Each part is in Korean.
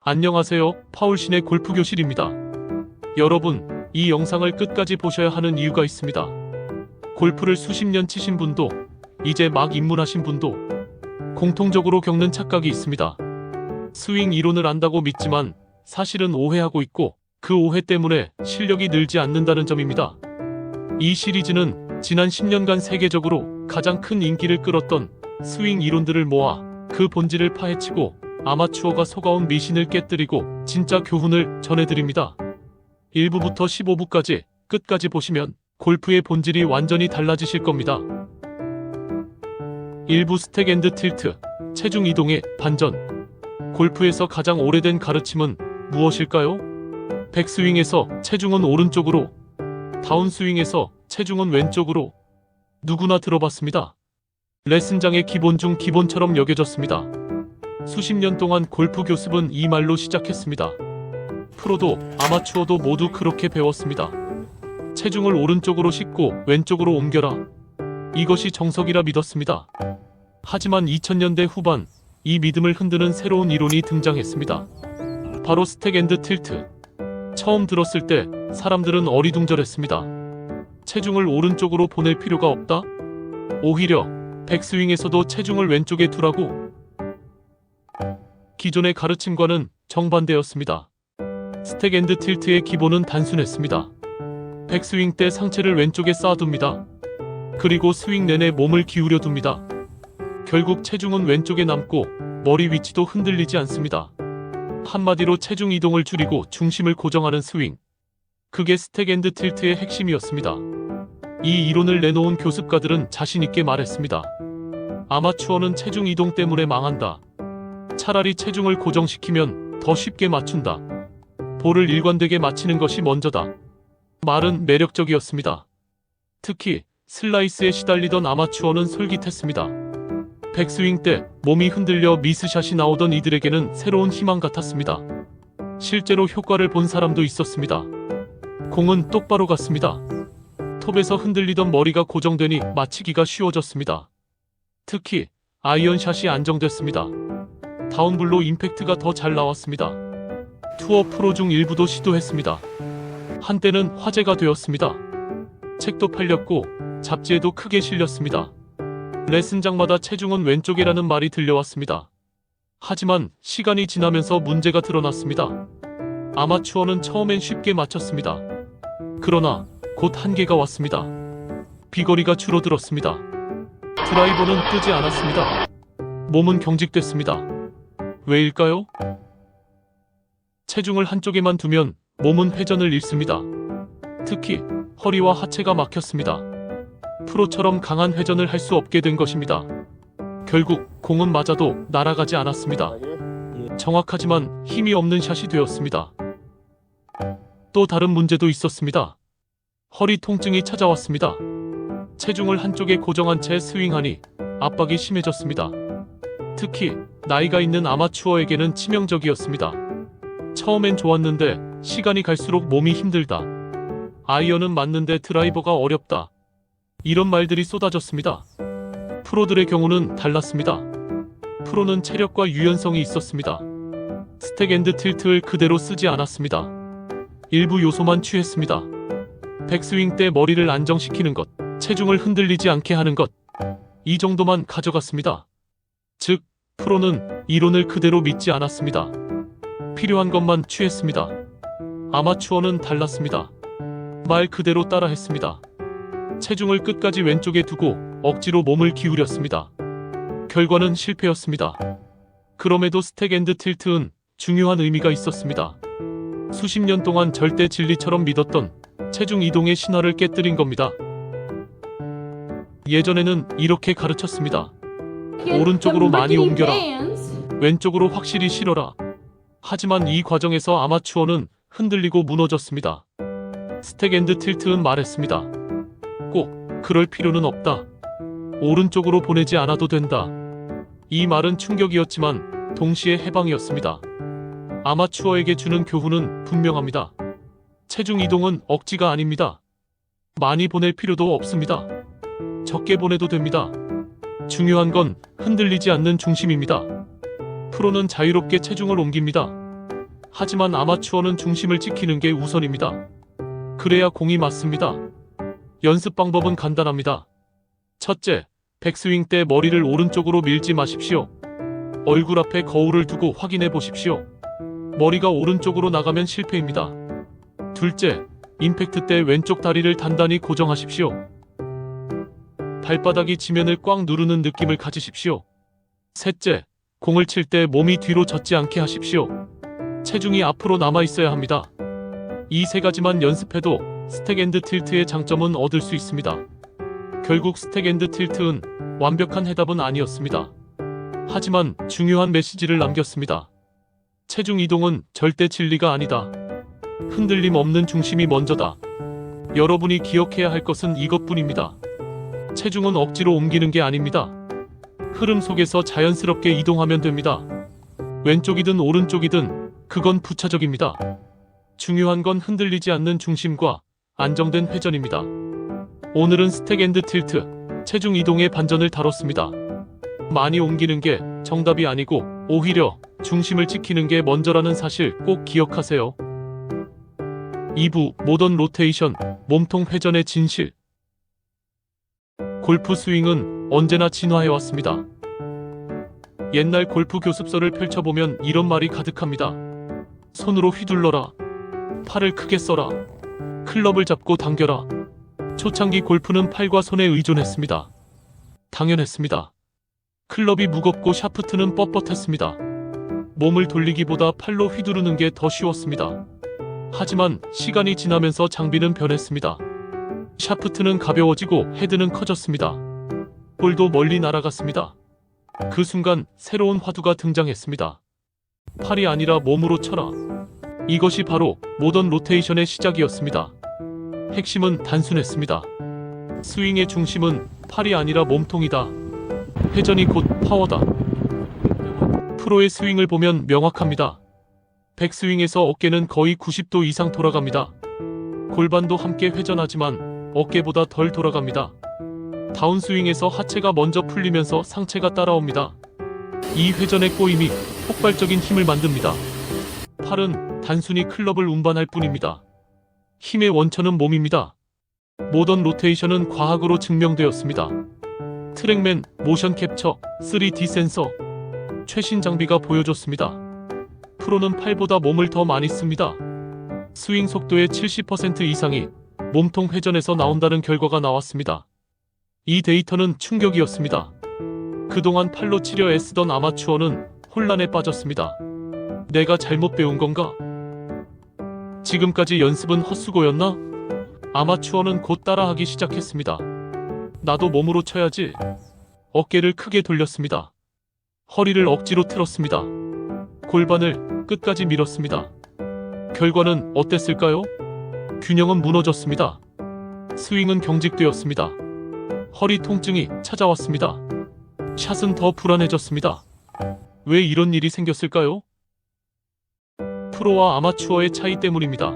안녕하세요. 파울신의 골프교실입니다. 여러분, 이 영상을 끝까지 보셔야 하는 이유가 있습니다. 골프를 수십 년 치신 분도, 이제 막 입문하신 분도 공통적으로 겪는 착각이 있습니다. 스윙 이론을 안다고 믿지만 사실은 오해하고 있고, 그 오해 때문에 실력이 늘지 않는다는 점입니다. 이 시리즈는 지난 10년간 세계적으로 가장 큰 인기를 끌었던 스윙 이론들을 모아 그 본질을 파헤치고 아마추어가 속아온 미신을 깨뜨리고 진짜 교훈을 전해드립니다. 1부부터 15부까지 끝까지 보시면 골프의 본질이 완전히 달라지실 겁니다. 1부 스택 앤드 틸트, 체중 이동의 반전. 골프에서 가장 오래된 가르침은 무엇일까요? 백스윙에서 체중은 오른쪽으로, 다운스윙에서 체중은 왼쪽으로. 누구나 들어봤습니다. 레슨장의 기본 중 기본처럼 여겨졌습니다. 수십 년 동안 골프 교습은 이 말로 시작했습니다. 프로도 아마추어도 모두 그렇게 배웠습니다. 체중을 오른쪽으로 싣고 왼쪽으로 옮겨라. 이것이 정석이라 믿었습니다. 하지만 2000년대 후반, 이 믿음을 흔드는 새로운 이론이 등장했습니다. 바로 스택 앤드 틸트. 처음 들었을 때 사람들은 어리둥절했습니다. 체중을 오른쪽으로 보낼 필요가 없다? 오히려 백스윙에서도 체중을 왼쪽에 두라고? 기존의 가르침과는 정반대였습니다. 스택 앤드 틸트의 기본은 단순했습니다. 백스윙 때 상체를 왼쪽에 쌓아둡니다. 그리고 스윙 내내 몸을 기울여 둡니다. 결국 체중은 왼쪽에 남고 머리 위치도 흔들리지 않습니다. 한마디로 체중 이동을 줄이고 중심을 고정하는 스윙. 그게 스택 앤드 틸트의 핵심이었습니다. 이 이론을 내놓은 교습가들은 자신있게 말했습니다. 아마추어는 체중 이동 때문에 망한다. 차라리 체중을 고정시키면 더 쉽게 맞춘다. 볼을 일관되게 맞히는 것이 먼저다. 말은 매력적이었습니다. 특히 슬라이스에 시달리던 아마추어는 솔깃했습니다. 백스윙 때 몸이 흔들려 미스샷이 나오던 이들에게는 새로운 희망 같았습니다. 실제로 효과를 본 사람도 있었습니다. 공은 똑바로 갔습니다. 톱에서 흔들리던 머리가 고정되니 맞히기가 쉬워졌습니다. 특히 아이언샷이 안정됐습니다. 다운블로 임팩트가 더 잘 나왔습니다. 투어 프로 중 일부도 시도했습니다. 한때는 화제가 되었습니다. 책도 팔렸고 잡지에도 크게 실렸습니다. 레슨장마다 체중은 왼쪽이라는 말이 들려왔습니다. 하지만 시간이 지나면서 문제가 드러났습니다. 아마추어는 처음엔 쉽게 맞췄습니다. 그러나 곧 한계가 왔습니다. 비거리가 줄어들었습니다. 드라이버는 뜨지 않았습니다. 몸은 경직됐습니다. 왜일까요? 체중을 한쪽에만 두면 몸은 회전을 잃습니다. 특히 허리와 하체가 막혔습니다. 프로처럼 강한 회전을 할 수 없게 된 것입니다. 결국 공은 맞아도 날아가지 않았습니다. 정확하지만 힘이 없는 샷이 되었습니다. 또 다른 문제도 있었습니다. 허리 통증이 찾아왔습니다. 체중을 한쪽에 고정한 채 스윙하니 압박이 심해졌습니다. 특히 나이가 있는 아마추어에게는 치명적이었습니다. 처음엔 좋았는데 시간이 갈수록 몸이 힘들다. 아이언은 맞는데 드라이버가 어렵다. 이런 말들이 쏟아졌습니다. 프로들의 경우는 달랐습니다. 프로는 체력과 유연성이 있었습니다. 스택 앤드 틸트를 그대로 쓰지 않았습니다. 일부 요소만 취했습니다. 백스윙 때 머리를 안정시키는 것, 체중을 흔들리지 않게 하는 것, 이 정도만 가져갔습니다. 즉, 프로는 이론을 그대로 믿지 않았습니다. 필요한 것만 취했습니다. 아마추어는 달랐습니다. 말 그대로 따라했습니다. 체중을 끝까지 왼쪽에 두고 억지로 몸을 기울였습니다. 결과는 실패였습니다. 그럼에도 스택 앤드 틸트는 중요한 의미가 있었습니다. 수십 년 동안 절대 진리처럼 믿었던 체중 이동의 신화를 깨뜨린 겁니다. 예전에는 이렇게 가르쳤습니다. 오른쪽으로 많이 옮겨라. 왼쪽으로 확실히 실어라. 하지만 이 과정에서 아마추어는 흔들리고 무너졌습니다. 스택 앤드 틸트는 말했습니다. 꼭 그럴 필요는 없다. 오른쪽으로 보내지 않아도 된다. 이 말은 충격이었지만 동시에 해방이었습니다. 아마추어에게 주는 교훈은 분명합니다. 체중 이동은 억지가 아닙니다. 많이 보낼 필요도 없습니다. 적게 보내도 됩니다. 중요한 건 흔들리지 않는 중심입니다. 프로는 자유롭게 체중을 옮깁니다. 하지만 아마추어는 중심을 지키는 게 우선입니다. 그래야 공이 맞습니다. 연습 방법은 간단합니다. 첫째, 백스윙 때 머리를 오른쪽으로 밀지 마십시오. 얼굴 앞에 거울을 두고 확인해 보십시오. 머리가 오른쪽으로 나가면 실패입니다. 둘째, 임팩트 때 왼쪽 다리를 단단히 고정하십시오. 발바닥이 지면을 꽉 누르는 느낌을 가지십시오. 셋째, 공을 칠 때 몸이 뒤로 젖지 않게 하십시오. 체중이 앞으로 남아 있어야 합니다. 이 세 가지만 연습해도 스택 앤드 틸트의 장점은 얻을 수 있습니다. 결국 스택 앤드 틸트는 완벽한 해답은 아니었습니다. 하지만 중요한 메시지를 남겼습니다. 체중 이동은 절대 진리가 아니다. 흔들림 없는 중심이 먼저다. 여러분이 기억해야 할 것은 이것뿐입니다. 체중은 억지로 옮기는 게 아닙니다. 흐름 속에서 자연스럽게 이동하면 됩니다. 왼쪽이든 오른쪽이든 그건 부차적입니다. 중요한 건 흔들리지 않는 중심과 안정된 회전입니다. 오늘은 스택 앤드 틸트, 체중 이동의 반전을 다뤘습니다. 많이 옮기는 게 정답이 아니고 오히려 중심을 지키는 게 먼저라는 사실 꼭 기억하세요. 2부 모던 로테이션, 몸통 회전의 진실. 골프 스윙은 언제나 진화해왔습니다. 옛날 골프 교습서를 펼쳐보면 이런 말이 가득합니다. 손으로 휘둘러라. 팔을 크게 써라. 클럽을 잡고 당겨라. 초창기 골프는 팔과 손에 의존했습니다. 당연했습니다. 클럽이 무겁고 샤프트는 뻣뻣했습니다. 몸을 돌리기보다 팔로 휘두르는 게 더 쉬웠습니다. 하지만 시간이 지나면서 장비는 변했습니다. 샤프트는 가벼워지고 헤드는 커졌습니다. 볼도 멀리 날아갔습니다. 그 순간 새로운 화두가 등장했습니다. 팔이 아니라 몸으로 쳐라. 이것이 바로 모던 로테이션의 시작이었습니다. 핵심은 단순했습니다. 스윙의 중심은 팔이 아니라 몸통이다. 회전이 곧 파워다. 프로의 스윙을 보면 명확합니다. 백스윙에서 어깨는 거의 90도 이상 돌아갑니다. 골반도 함께 회전하지만 어깨보다 덜 돌아갑니다. 다운스윙에서 하체가 먼저 풀리면서 상체가 따라옵니다. 이 회전의 꼬임이 폭발적인 힘을 만듭니다. 팔은 단순히 클럽을 운반할 뿐입니다. 힘의 원천은 몸입니다. 모던 로테이션은 과학으로 증명되었습니다. 트랙맨, 모션 캡처, 3D 센서, 최신 장비가 보여줬습니다. 프로는 팔보다 몸을 더 많이 씁니다. 스윙 속도의 70% 이상이 몸통 회전에서 나온다는 결과가 나왔습니다. 이 데이터는 충격이었습니다. 그동안 팔로 치려 애쓰던 아마추어는 혼란에 빠졌습니다. 내가 잘못 배운 건가? 지금까지 연습은 헛수고였나? 아마추어는 곧 따라하기 시작했습니다. 나도 몸으로 쳐야지. 어깨를 크게 돌렸습니다. 허리를 억지로 틀었습니다. 골반을 끝까지 밀었습니다. 결과는 어땠을까요? 균형은 무너졌습니다. 스윙은 경직되었습니다. 허리 통증이 찾아왔습니다. 샷은 더 불안해졌습니다. 왜 이런 일이 생겼을까요? 프로와 아마추어의 차이 때문입니다.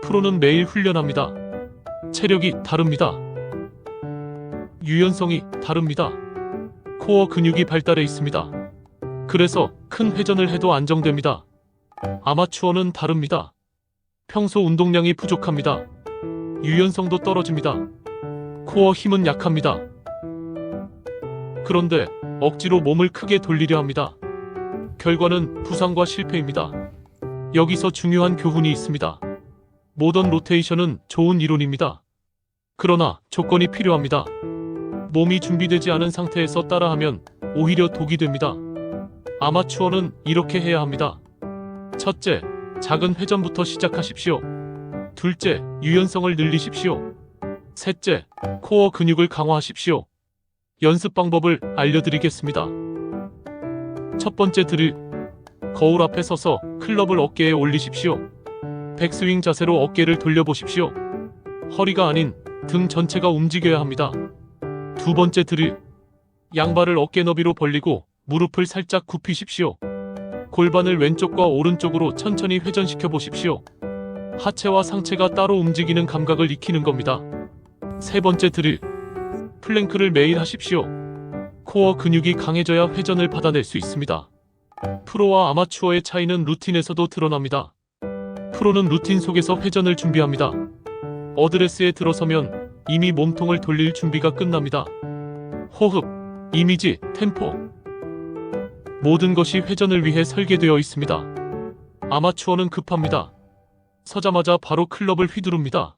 프로는 매일 훈련합니다. 체력이 다릅니다. 유연성이 다릅니다. 코어 근육이 발달해 있습니다. 그래서 큰 회전을 해도 안정됩니다. 아마추어는 다릅니다. 평소 운동량이 부족합니다. 유연성도 떨어집니다. 코어 힘은 약합니다. 그런데 억지로 몸을 크게 돌리려 합니다. 결과는 부상과 실패입니다. 여기서 중요한 교훈이 있습니다. 모던 로테이션은 좋은 이론입니다. 그러나 조건이 필요합니다. 몸이 준비되지 않은 상태에서 따라하면 오히려 독이 됩니다. 아마추어는 이렇게 해야 합니다. 첫째, 작은 회전부터 시작하십시오. 둘째, 유연성을 늘리십시오. 셋째, 코어 근육을 강화하십시오. 연습 방법을 알려드리겠습니다. 첫 번째 드릴, 거울 앞에 서서 클럽을 어깨에 올리십시오. 백스윙 자세로 어깨를 돌려보십시오. 허리가 아닌 등 전체가 움직여야 합니다. 두 번째 드릴, 양발을 어깨 너비로 벌리고 무릎을 살짝 굽히십시오. 골반을 왼쪽과 오른쪽으로 천천히 회전시켜 보십시오. 하체와 상체가 따로 움직이는 감각을 익히는 겁니다. 세 번째 드릴, 플랭크를 매일 하십시오. 코어 근육이 강해져야 회전을 받아낼 수 있습니다. 프로와 아마추어의 차이는 루틴에서도 드러납니다. 프로는 루틴 속에서 회전을 준비합니다. 어드레스에 들어서면 이미 몸통을 돌릴 준비가 끝납니다. 호흡, 이미지, 템포. 모든 것이 회전을 위해 설계되어 있습니다. 아마추어는 급합니다. 서자마자 바로 클럽을 휘두릅니다.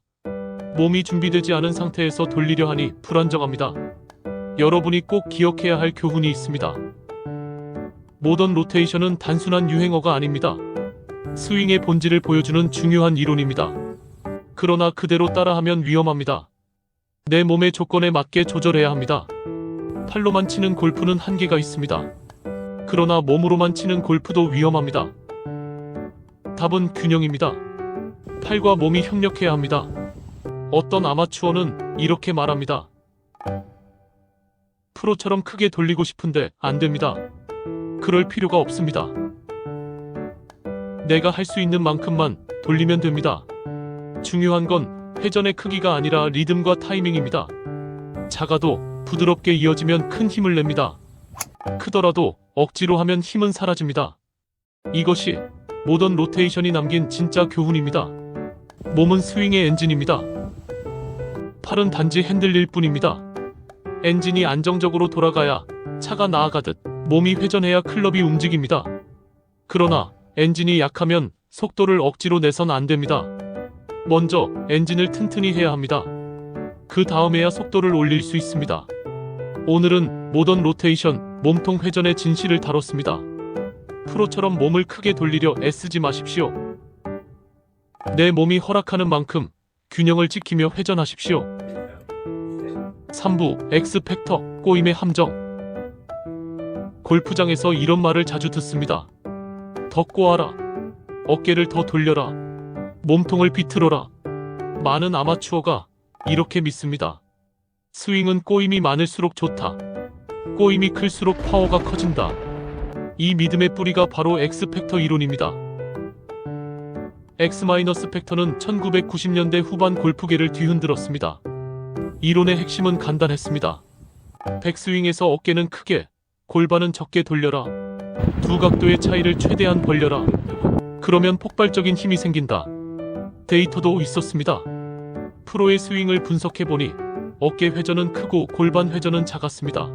몸이 준비되지 않은 상태에서 돌리려 하니 불안정합니다. 여러분이 꼭 기억해야 할 교훈이 있습니다. 모던 로테이션은 단순한 유행어가 아닙니다. 스윙의 본질을 보여주는 중요한 이론입니다. 그러나 그대로 따라하면 위험합니다. 내 몸의 조건에 맞게 조절해야 합니다. 팔로만 치는 골프는 한계가 있습니다. 그러나 몸으로만 치는 골프도 위험합니다. 답은 균형입니다. 팔과 몸이 협력해야 합니다. 어떤 아마추어는 이렇게 말합니다. 프로처럼 크게 돌리고 싶은데 안 됩니다. 그럴 필요가 없습니다. 내가 할 수 있는 만큼만 돌리면 됩니다. 중요한 건 회전의 크기가 아니라 리듬과 타이밍입니다. 작아도 부드럽게 이어지면 큰 힘을 냅니다. 크더라도 억지로 하면 힘은 사라집니다. 이것이 모던 로테이션이 남긴 진짜 교훈입니다. 몸은 스윙의 엔진입니다. 팔은 단지 핸들릴 뿐입니다. 엔진이 안정적으로 돌아가야 차가 나아가듯 몸이 회전해야 클럽이 움직입니다. 그러나 엔진이 약하면 속도를 억지로 내선 안 됩니다. 먼저 엔진을 튼튼히 해야 합니다. 그 다음에야 속도를 올릴 수 있습니다. 오늘은 모던 로테이션, 몸통 회전의 진실을 다뤘습니다. 프로처럼 몸을 크게 돌리려 애쓰지 마십시오. 내 몸이 허락하는 만큼 균형을 지키며 회전하십시오. 3부 X팩터, 꼬임의 함정. 골프장에서 이런 말을 자주 듣습니다. 더 꼬아라. 어깨를 더 돌려라. 몸통을 비틀어라. 많은 아마추어가 이렇게 믿습니다. 스윙은 꼬임이 많을수록 좋다. 꼬임이 클수록 파워가 커진다. 이 믿음의 뿌리가 바로 X팩터 이론입니다. X-팩터는 1990년대 후반 골프계를 뒤흔들었습니다. 이론의 핵심은 간단했습니다. 백스윙에서 어깨는 크게, 골반은 적게 돌려라. 두 각도의 차이를 최대한 벌려라. 그러면 폭발적인 힘이 생긴다. 데이터도 있었습니다. 프로의 스윙을 분석해보니 어깨 회전은 크고 골반 회전은 작았습니다.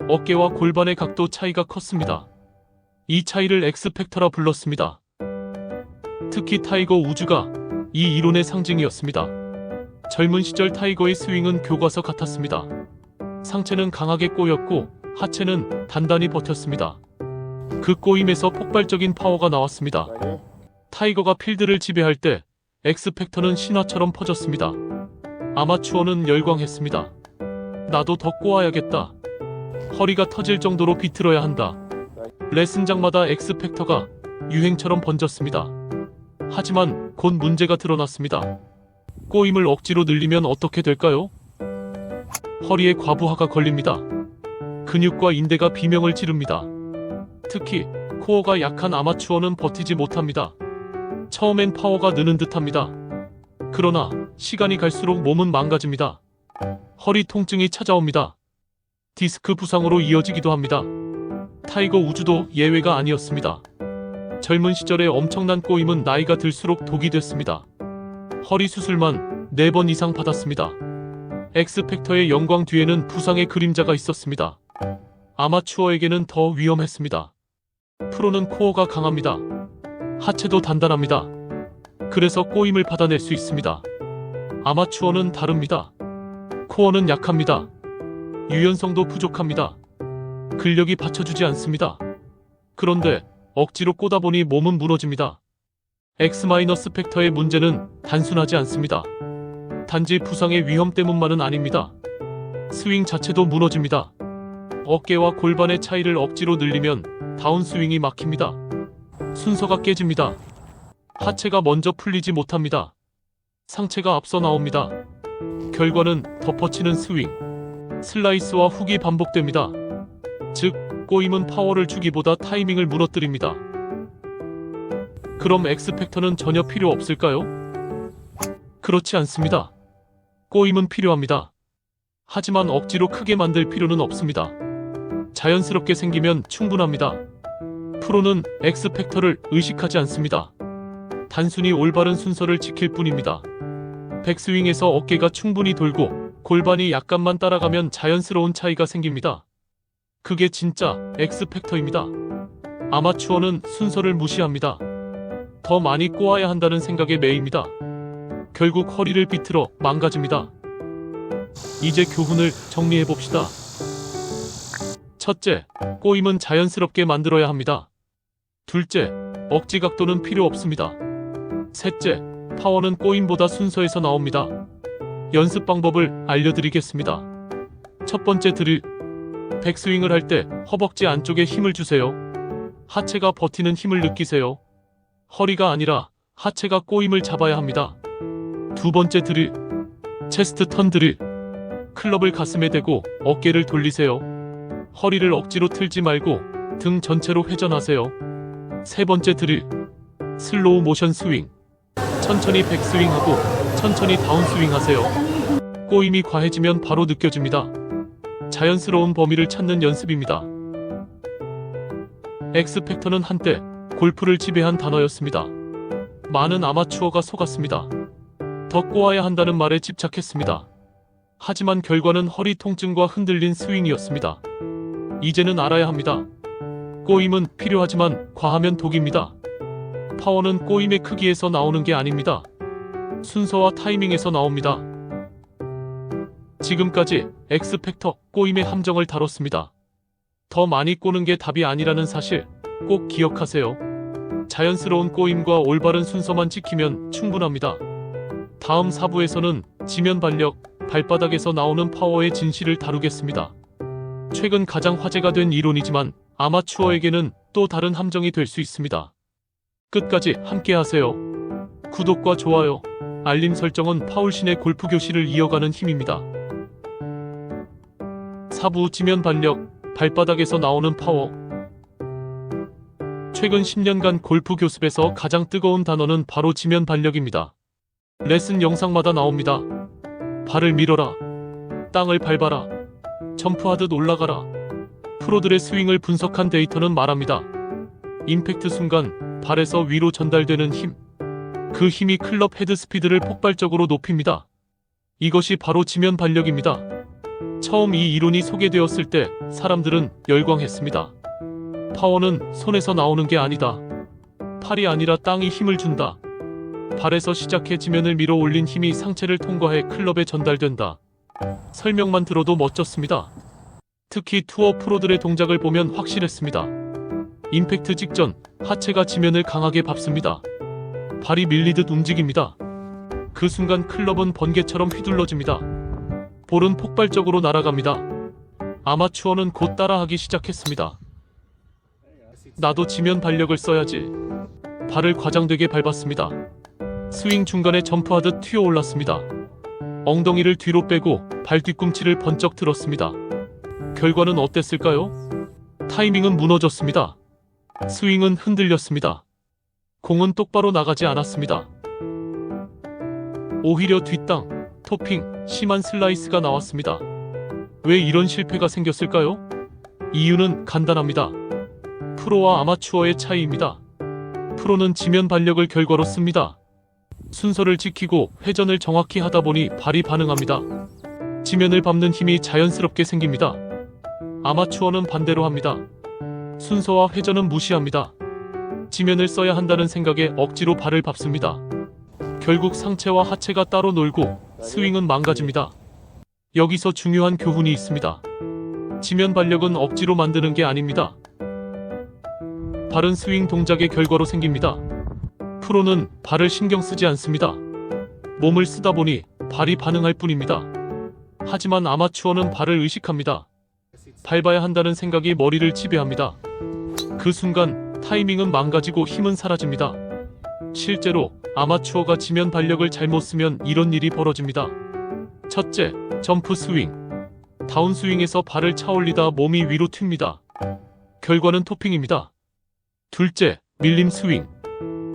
어깨와 골반의 각도 차이가 컸습니다. 이 차이를 X팩터라 불렀습니다. 특히 타이거 우즈가 이 이론의 상징이었습니다. 젊은 시절 타이거의 스윙은 교과서 같았습니다. 상체는 강하게 꼬였고 하체는 단단히 버텼습니다. 그 꼬임에서 폭발적인 파워가 나왔습니다. 타이거가 필드를 지배할 때 X팩터는 신화처럼 퍼졌습니다. 아마추어는 열광했습니다. 나도 더 꼬아야겠다. 허리가 터질 정도로 비틀어야 한다. 레슨장마다 X팩터가 유행처럼 번졌습니다. 하지만 곧 문제가 드러났습니다. 꼬임을 억지로 늘리면 어떻게 될까요? 허리에 과부하가 걸립니다. 근육과 인대가 비명을 지릅니다. 특히 코어가 약한 아마추어는 버티지 못합니다. 처음엔 파워가 느는 듯합니다. 그러나 시간이 갈수록 몸은 망가집니다. 허리 통증이 찾아옵니다. 디스크 부상으로 이어지기도 합니다. 타이거 우즈도 예외가 아니었습니다. 젊은 시절의 엄청난 꼬임은 나이가 들수록 독이 됐습니다. 허리 수술만 4번 이상 받았습니다. X팩터의 영광 뒤에는 부상의 그림자가 있었습니다. 아마추어에게는 더 위험했습니다. 프로는 코어가 강합니다. 하체도 단단합니다. 그래서 꼬임을 받아낼 수 있습니다. 아마추어는 다릅니다. 코어는 약합니다. 유연성도 부족합니다. 근력이 받쳐주지 않습니다. 그런데 억지로 꼬다 보니 몸은 무너집니다. X-팩터의 문제는 단순하지 않습니다. 단지 부상의 위험 때문만은 아닙니다. 스윙 자체도 무너집니다. 어깨와 골반의 차이를 억지로 늘리면 다운스윙이 막힙니다. 순서가 깨집니다. 하체가 먼저 풀리지 못합니다. 상체가 앞서 나옵니다. 결과는 덮어치는 스윙, 슬라이스와 훅이 반복됩니다. 즉, 꼬임은 파워를 주기보다 타이밍을 무너뜨립니다. 그럼 X팩터는 전혀 필요 없을까요? 그렇지 않습니다. 꼬임은 필요합니다. 하지만 억지로 크게 만들 필요는 없습니다. 자연스럽게 생기면 충분합니다. 프로는 X팩터를 의식하지 않습니다. 단순히 올바른 순서를 지킬 뿐입니다. 백스윙에서 어깨가 충분히 돌고 골반이 약간만 따라가면 자연스러운 차이가 생깁니다. 그게 진짜 X팩터입니다. 아마추어는 순서를 무시합니다. 더 많이 꼬아야 한다는 생각에 매입니다. 결국 허리를 비틀어 망가집니다. 이제 교훈을 정리해봅시다. 첫째, 꼬임은 자연스럽게 만들어야 합니다. 둘째, 억지 각도는 필요 없습니다. 셋째, 파워는 꼬임보다 순서에서 나옵니다. 연습 방법을 알려드리겠습니다. 첫 번째 드릴, 백스윙을 할 때 허벅지 안쪽에 힘을 주세요. 하체가 버티는 힘을 느끼세요. 허리가 아니라 하체가 꼬임을 잡아야 합니다. 두 번째 드릴, 체스트 턴 드릴. 클럽을 가슴에 대고 어깨를 돌리세요. 허리를 억지로 틀지 말고 등 전체로 회전하세요. 세 번째 드릴, 슬로우 모션 스윙. 천천히 백스윙하고 천천히 다운스윙 하세요. 꼬임이 과해지면 바로 느껴집니다. 자연스러운 범위를 찾는 연습입니다. X팩터는 한때 골프를 지배한 단어였습니다. 많은 아마추어가 속았습니다. 더 꼬아야 한다는 말에 집착했습니다. 하지만 결과는 허리 통증과 흔들린 스윙이었습니다. 이제는 알아야 합니다. 꼬임은 필요하지만 과하면 독입니다. 파워는 꼬임의 크기에서 나오는 게 아닙니다. 순서와 타이밍에서 나옵니다. 지금까지 X팩터 꼬임의 함정을 다뤘습니다. 더 많이 꼬는 게 답이 아니라는 사실 꼭 기억하세요. 자연스러운 꼬임과 올바른 순서만 지키면 충분합니다. 다음 4부에서는 지면 발력, 발바닥에서 나오는 파워의 진실을 다루겠습니다. 최근 가장 화제가 된 이론이지만 아마추어에게는 또 다른 함정이 될 수 있습니다. 끝까지 함께하세요. 구독과 좋아요, 알림 설정은 파울신의 골프 교실을 이어가는 힘입니다. 4부 지면 발력, 발바닥에서 나오는 파워. 최근 10년간 골프 교습에서 가장 뜨거운 단어는 바로 지면 발력입니다. 레슨 영상마다 나옵니다. 발을 밀어라, 땅을 밟아라, 점프하듯 올라가라. 프로들의 스윙을 분석한 데이터는 말합니다. 임팩트 순간 발에서 위로 전달되는 힘, 그 힘이 클럽 헤드 스피드를 폭발적으로 높입니다. 이것이 바로 지면 발력입니다. 처음 이 이론이 소개되었을 때 사람들은 열광했습니다. 파워는 손에서 나오는 게 아니다. 팔이 아니라 땅이 힘을 준다. 발에서 시작해 지면을 밀어 올린 힘이 상체를 통과해 클럽에 전달된다. 설명만 들어도 멋졌습니다. 특히 투어 프로들의 동작을 보면 확실했습니다. 임팩트 직전 하체가 지면을 강하게 밟습니다. 발이 밀리듯 움직입니다. 그 순간 클럽은 번개처럼 휘둘러집니다. 볼은 폭발적으로 날아갑니다. 아마추어는 곧 따라하기 시작했습니다. 나도 지면 발력을 써야지. 발을 과장되게 밟았습니다. 스윙 중간에 점프하듯 튀어올랐습니다. 엉덩이를 뒤로 빼고 발 뒤꿈치를 번쩍 들었습니다. 결과는 어땠을까요? 타이밍은 무너졌습니다. 스윙은 흔들렸습니다. 공은 똑바로 나가지 않았습니다. 오히려 뒷땅, 토핑, 심한 슬라이스가 나왔습니다. 왜 이런 실패가 생겼을까요? 이유는 간단합니다. 프로와 아마추어의 차이입니다. 프로는 지면 발력을 결과로 씁니다. 순서를 지키고 회전을 정확히 하다 보니 발이 반응합니다. 지면을 밟는 힘이 자연스럽게 생깁니다. 아마추어는 반대로 합니다. 순서와 회전은 무시합니다. 지면을 써야 한다는 생각에 억지로 발을 밟습니다. 결국 상체와 하체가 따로 놀고 스윙은 망가집니다. 여기서 중요한 교훈이 있습니다. 지면 발력은 억지로 만드는 게 아닙니다. 발은 스윙 동작의 결과로 생깁니다. 프로는 발을 신경 쓰지 않습니다. 몸을 쓰다 보니 발이 반응할 뿐입니다. 하지만 아마추어는 발을 의식합니다. 밟아야 한다는 생각이 머리를 지배합니다. 그 순간 타이밍은 망가지고 힘은 사라집니다. 실제로 아마추어가 지면 발력을 잘못 쓰면 이런 일이 벌어집니다. 첫째, 점프 스윙. 다운 스윙에서 발을 차올리다 몸이 위로 튑니다. 결과는 토핑입니다. 둘째, 밀림 스윙.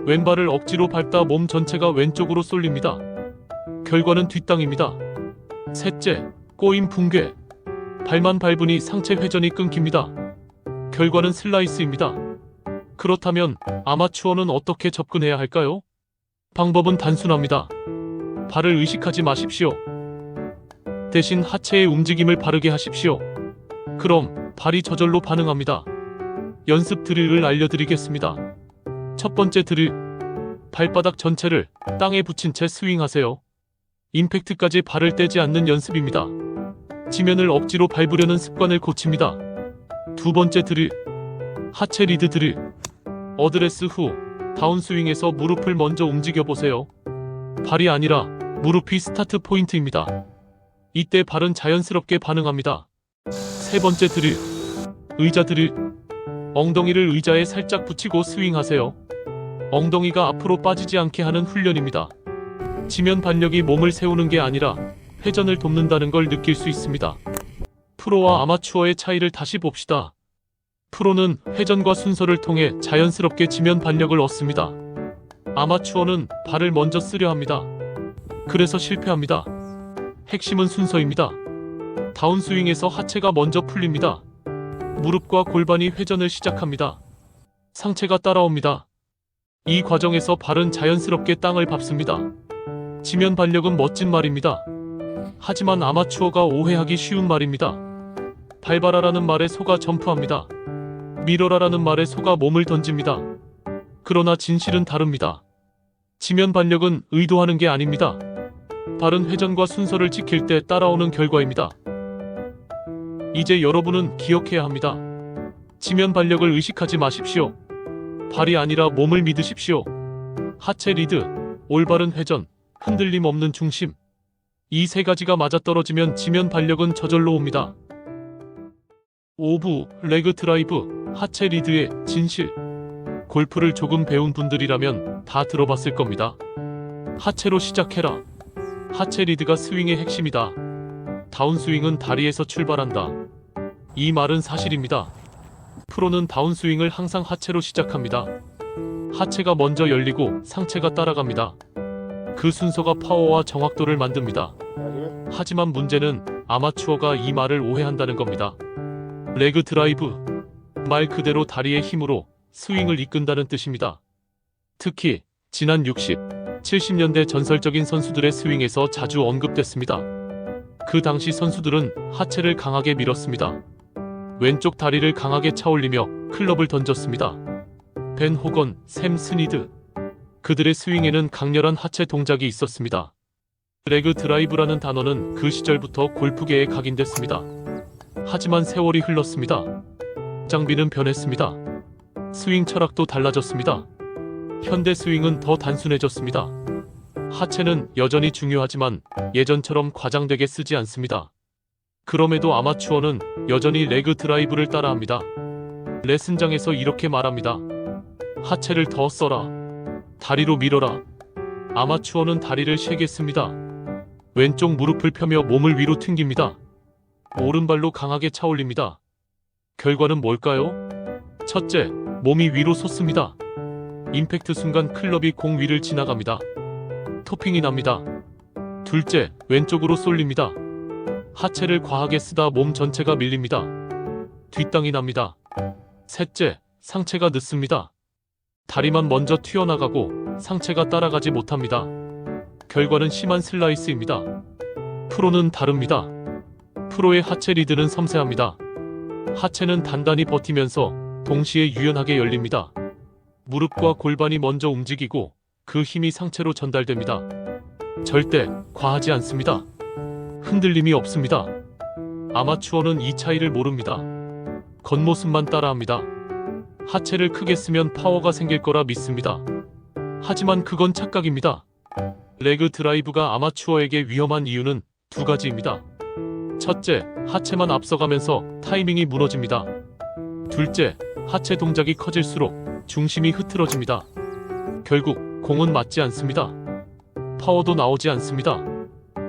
왼발을 억지로 밟다 몸 전체가 왼쪽으로 쏠립니다. 결과는 뒷땅입니다. 셋째, 꼬임 붕괴. 발만 밟으니 상체 회전이 끊깁니다. 결과는 슬라이스입니다. 그렇다면 아마추어는 어떻게 접근해야 할까요? 방법은 단순합니다. 발을 의식하지 마십시오. 대신 하체의 움직임을 바르게 하십시오. 그럼 발이 저절로 반응합니다. 연습 드릴을 알려드리겠습니다. 첫 번째 드릴, 발바닥 전체를 땅에 붙인 채 스윙하세요. 임팩트까지 발을 떼지 않는 연습입니다. 지면을 억지로 밟으려는 습관을 고칩니다. 두 번째 드릴, 하체 리드 드릴. 어드레스 후 다운스윙에서 무릎을 먼저 움직여보세요. 발이 아니라 무릎이 스타트 포인트입니다. 이때 발은 자연스럽게 반응합니다. 세 번째 드릴, 의자 드릴. 엉덩이를 의자에 살짝 붙이고 스윙하세요. 엉덩이가 앞으로 빠지지 않게 하는 훈련입니다. 지면 반력이 몸을 세우는 게 아니라 회전을 돕는다는 걸 느낄 수 있습니다. 프로와 아마추어의 차이를 다시 봅시다. 프로는 회전과 순서를 통해 자연스럽게 지면 반력을 얻습니다. 아마추어는 발을 먼저 쓰려 합니다. 그래서 실패합니다. 핵심은 순서입니다. 다운스윙에서 하체가 먼저 풀립니다. 무릎과 골반이 회전을 시작합니다. 상체가 따라옵니다. 이 과정에서 발은 자연스럽게 땅을 밟습니다. 지면 반력은 멋진 말입니다. 하지만 아마추어가 오해하기 쉬운 말입니다. 밟아라라는 말에 속아 점프합니다. 밀어라라는 말에 속아 몸을 던집니다. 그러나 진실은 다릅니다. 지면 반력은 의도하는 게 아닙니다. 발은 회전과 순서를 지킬 때 따라오는 결과입니다. 이제 여러분은 기억해야 합니다. 지면 반력을 의식하지 마십시오. 발이 아니라 몸을 믿으십시오. 하체 리드, 올바른 회전, 흔들림 없는 중심. 이 세 가지가 맞아떨어지면 지면 반력은 저절로 옵니다. 5부 레그 드라이브, 하체 리드의 진실. 골프를 조금 배운 분들이라면 다 들어봤을 겁니다. 하체로 시작해라. 하체 리드가 스윙의 핵심이다. 다운스윙은 다리에서 출발한다. 이 말은 사실입니다. 프로는 다운스윙을 항상 하체로 시작합니다. 하체가 먼저 열리고 상체가 따라갑니다. 그 순서가 파워와 정확도를 만듭니다. 하지만 문제는 아마추어가 이 말을 오해한다는 겁니다. 레그 드라이브, 말 그대로 다리의 힘으로 스윙을 이끈다는 뜻입니다. 특히 지난 60, 70년대 전설적인 선수들의 스윙에서 자주 언급됐습니다. 그 당시 선수들은 하체를 강하게 밀었습니다. 왼쪽 다리를 강하게 차올리며 클럽을 던졌습니다. 벤 호건, 샘 스니드. 그들의 스윙에는 강렬한 하체 동작이 있었습니다. 레그 드라이브라는 단어는 그 시절부터 골프계에 각인됐습니다. 하지만 세월이 흘렀습니다. 장비는 변했습니다. 스윙 철학도 달라졌습니다. 현대 스윙은 더 단순해졌습니다. 하체는 여전히 중요하지만 예전처럼 과장되게 쓰지 않습니다. 그럼에도 아마추어는 여전히 레그 드라이브를 따라합니다. 레슨장에서 이렇게 말합니다. 하체를 더 써라. 다리로 밀어라. 아마추어는 다리를 세게 씁니다. 왼쪽 무릎을 펴며 몸을 위로 튕깁니다. 오른발로 강하게 차올립니다. 결과는 뭘까요? 첫째, 몸이 위로 솟습니다. 임팩트 순간 클럽이 공 위를 지나갑니다. 토핑이 납니다. 둘째, 왼쪽으로 쏠립니다. 하체를 과하게 쓰다 몸 전체가 밀립니다. 뒷땅이 납니다. 셋째, 상체가 늦습니다. 다리만 먼저 튀어나가고 상체가 따라가지 못합니다. 결과는 심한 슬라이스입니다. 프로는 다릅니다. 프로의 하체 리드는 섬세합니다. 하체는 단단히 버티면서 동시에 유연하게 열립니다. 무릎과 골반이 먼저 움직이고 그 힘이 상체로 전달됩니다. 절대 과하지 않습니다. 흔들림이 없습니다. 아마추어는 이 차이를 모릅니다. 겉모습만 따라합니다. 하체를 크게 쓰면 파워가 생길 거라 믿습니다. 하지만 그건 착각입니다. 레그 드라이브가 아마추어에게 위험한 이유는 두 가지입니다. 첫째, 하체만 앞서가면서 타이밍이 무너집니다. 둘째, 하체 동작이 커질수록 중심이 흐트러집니다. 결국 공은 맞지 않습니다. 파워도 나오지 않습니다.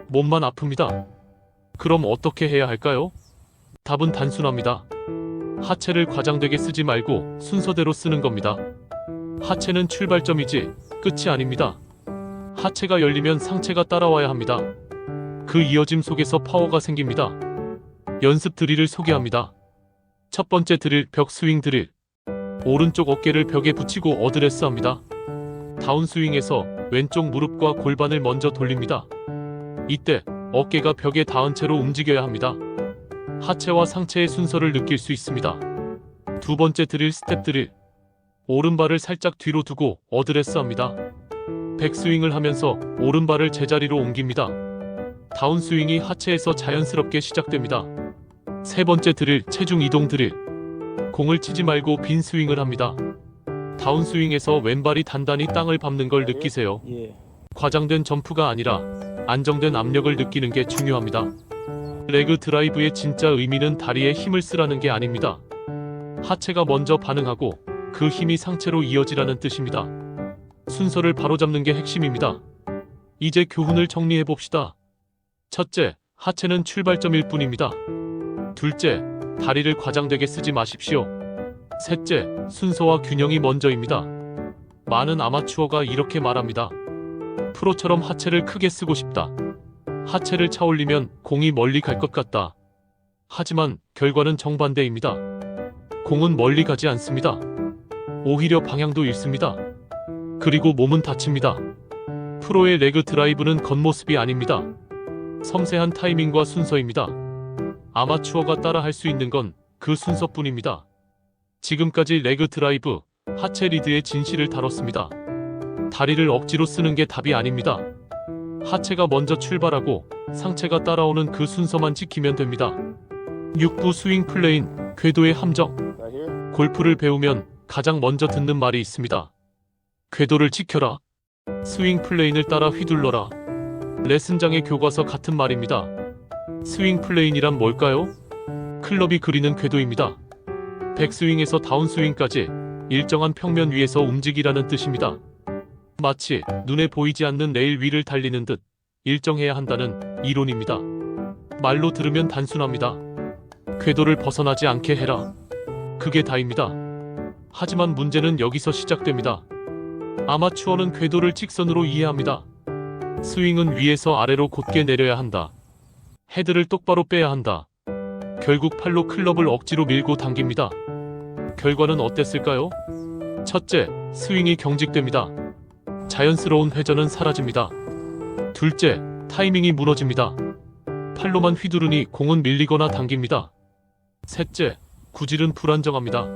몸만 아픕니다. 그럼 어떻게 해야 할까요? 답은 단순합니다. 하체를 과장되게 쓰지 말고 순서대로 쓰는 겁니다. 하체는 출발점이지 끝이 아닙니다. 하체가 열리면 상체가 따라와야 합니다. 그 이어짐 속에서 파워가 생깁니다. 연습 드릴을 소개합니다. 첫 번째 드릴, 벽 스윙 드릴. 오른쪽 어깨를 벽에 붙이고 어드레스 합니다. 다운스윙에서 왼쪽 무릎과 골반을 먼저 돌립니다. 이때 어깨가 벽에 닿은 채로 움직여야 합니다. 하체와 상체의 순서를 느낄 수 있습니다. 두 번째 드릴 스텝 드릴. 오른발을 살짝 뒤로 두고 어드레스 합니다. 백스윙을 하면서 오른발을 제자리로 옮깁니다. 다운스윙이 하체에서 자연스럽게 시작됩니다. 세 번째 드릴 체중 이동 드릴. 공을 치지 말고 빈 스윙을 합니다. 다운스윙에서 왼발이 단단히 땅을 밟는 걸 느끼세요. 과장된 점프가 아니라 안정된 압력을 느끼는 게 중요합니다. 레그 드라이브의 진짜 의미는 다리에 힘을 쓰라는 게 아닙니다. 하체가 먼저 반응하고 그 힘이 상체로 이어지라는 뜻입니다. 순서를 바로잡는 게 핵심입니다. 이제 교훈을 정리해 봅시다. 첫째, 하체는 출발점일 뿐입니다. 둘째, 다리를 과장되게 쓰지 마십시오. 셋째, 순서와 균형이 먼저입니다. 많은 아마추어가 이렇게 말합니다. 프로처럼 하체를 크게 쓰고 싶다. 하체를 차올리면 공이 멀리 갈 것 같다. 하지만 결과는 정반대입니다. 공은 멀리 가지 않습니다. 오히려 방향도 잃습니다. 그리고 몸은 다칩니다. 프로의 레그 드라이브는 겉모습이 아닙니다. 섬세한 타이밍과 순서입니다. 아마추어가 따라 할 수 있는 건 그 순서뿐입니다. 지금까지 레그 드라이브, 하체 리드의 진실을 다뤘습니다. 다리를 억지로 쓰는 게 답이 아닙니다. 하체가 먼저 출발하고 상체가 따라오는 그 순서만 지키면 됩니다. 6부 스윙 플레인, 궤도의 함정. 골프를 배우면 가장 먼저 듣는 말이 있습니다. 궤도를 지켜라. 스윙 플레인을 따라 휘둘러라. 레슨장의 교과서 같은 말입니다. 스윙 플레인이란 뭘까요? 클럽이 그리는 궤도입니다. 백스윙에서 다운스윙까지 일정한 평면 위에서 움직이라는 뜻입니다. 마치 눈에 보이지 않는 레일 위를 달리는 듯 일정해야 한다는 이론입니다. 말로 들으면 단순합니다. 궤도를 벗어나지 않게 해라. 그게 다입니다. 하지만 문제는 여기서 시작됩니다. 아마추어는 궤도를 직선으로 이해합니다. 스윙은 위에서 아래로 곧게 내려야 한다. 헤드를 똑바로 빼야 한다. 결국 팔로 클럽을 억지로 밀고 당깁니다. 결과는 어땠을까요? 첫째, 스윙이 경직됩니다. 자연스러운 회전은 사라집니다. 둘째, 타이밍이 무너집니다. 팔로만 휘두르니 공은 밀리거나 당깁니다. 셋째, 구질은 불안정합니다.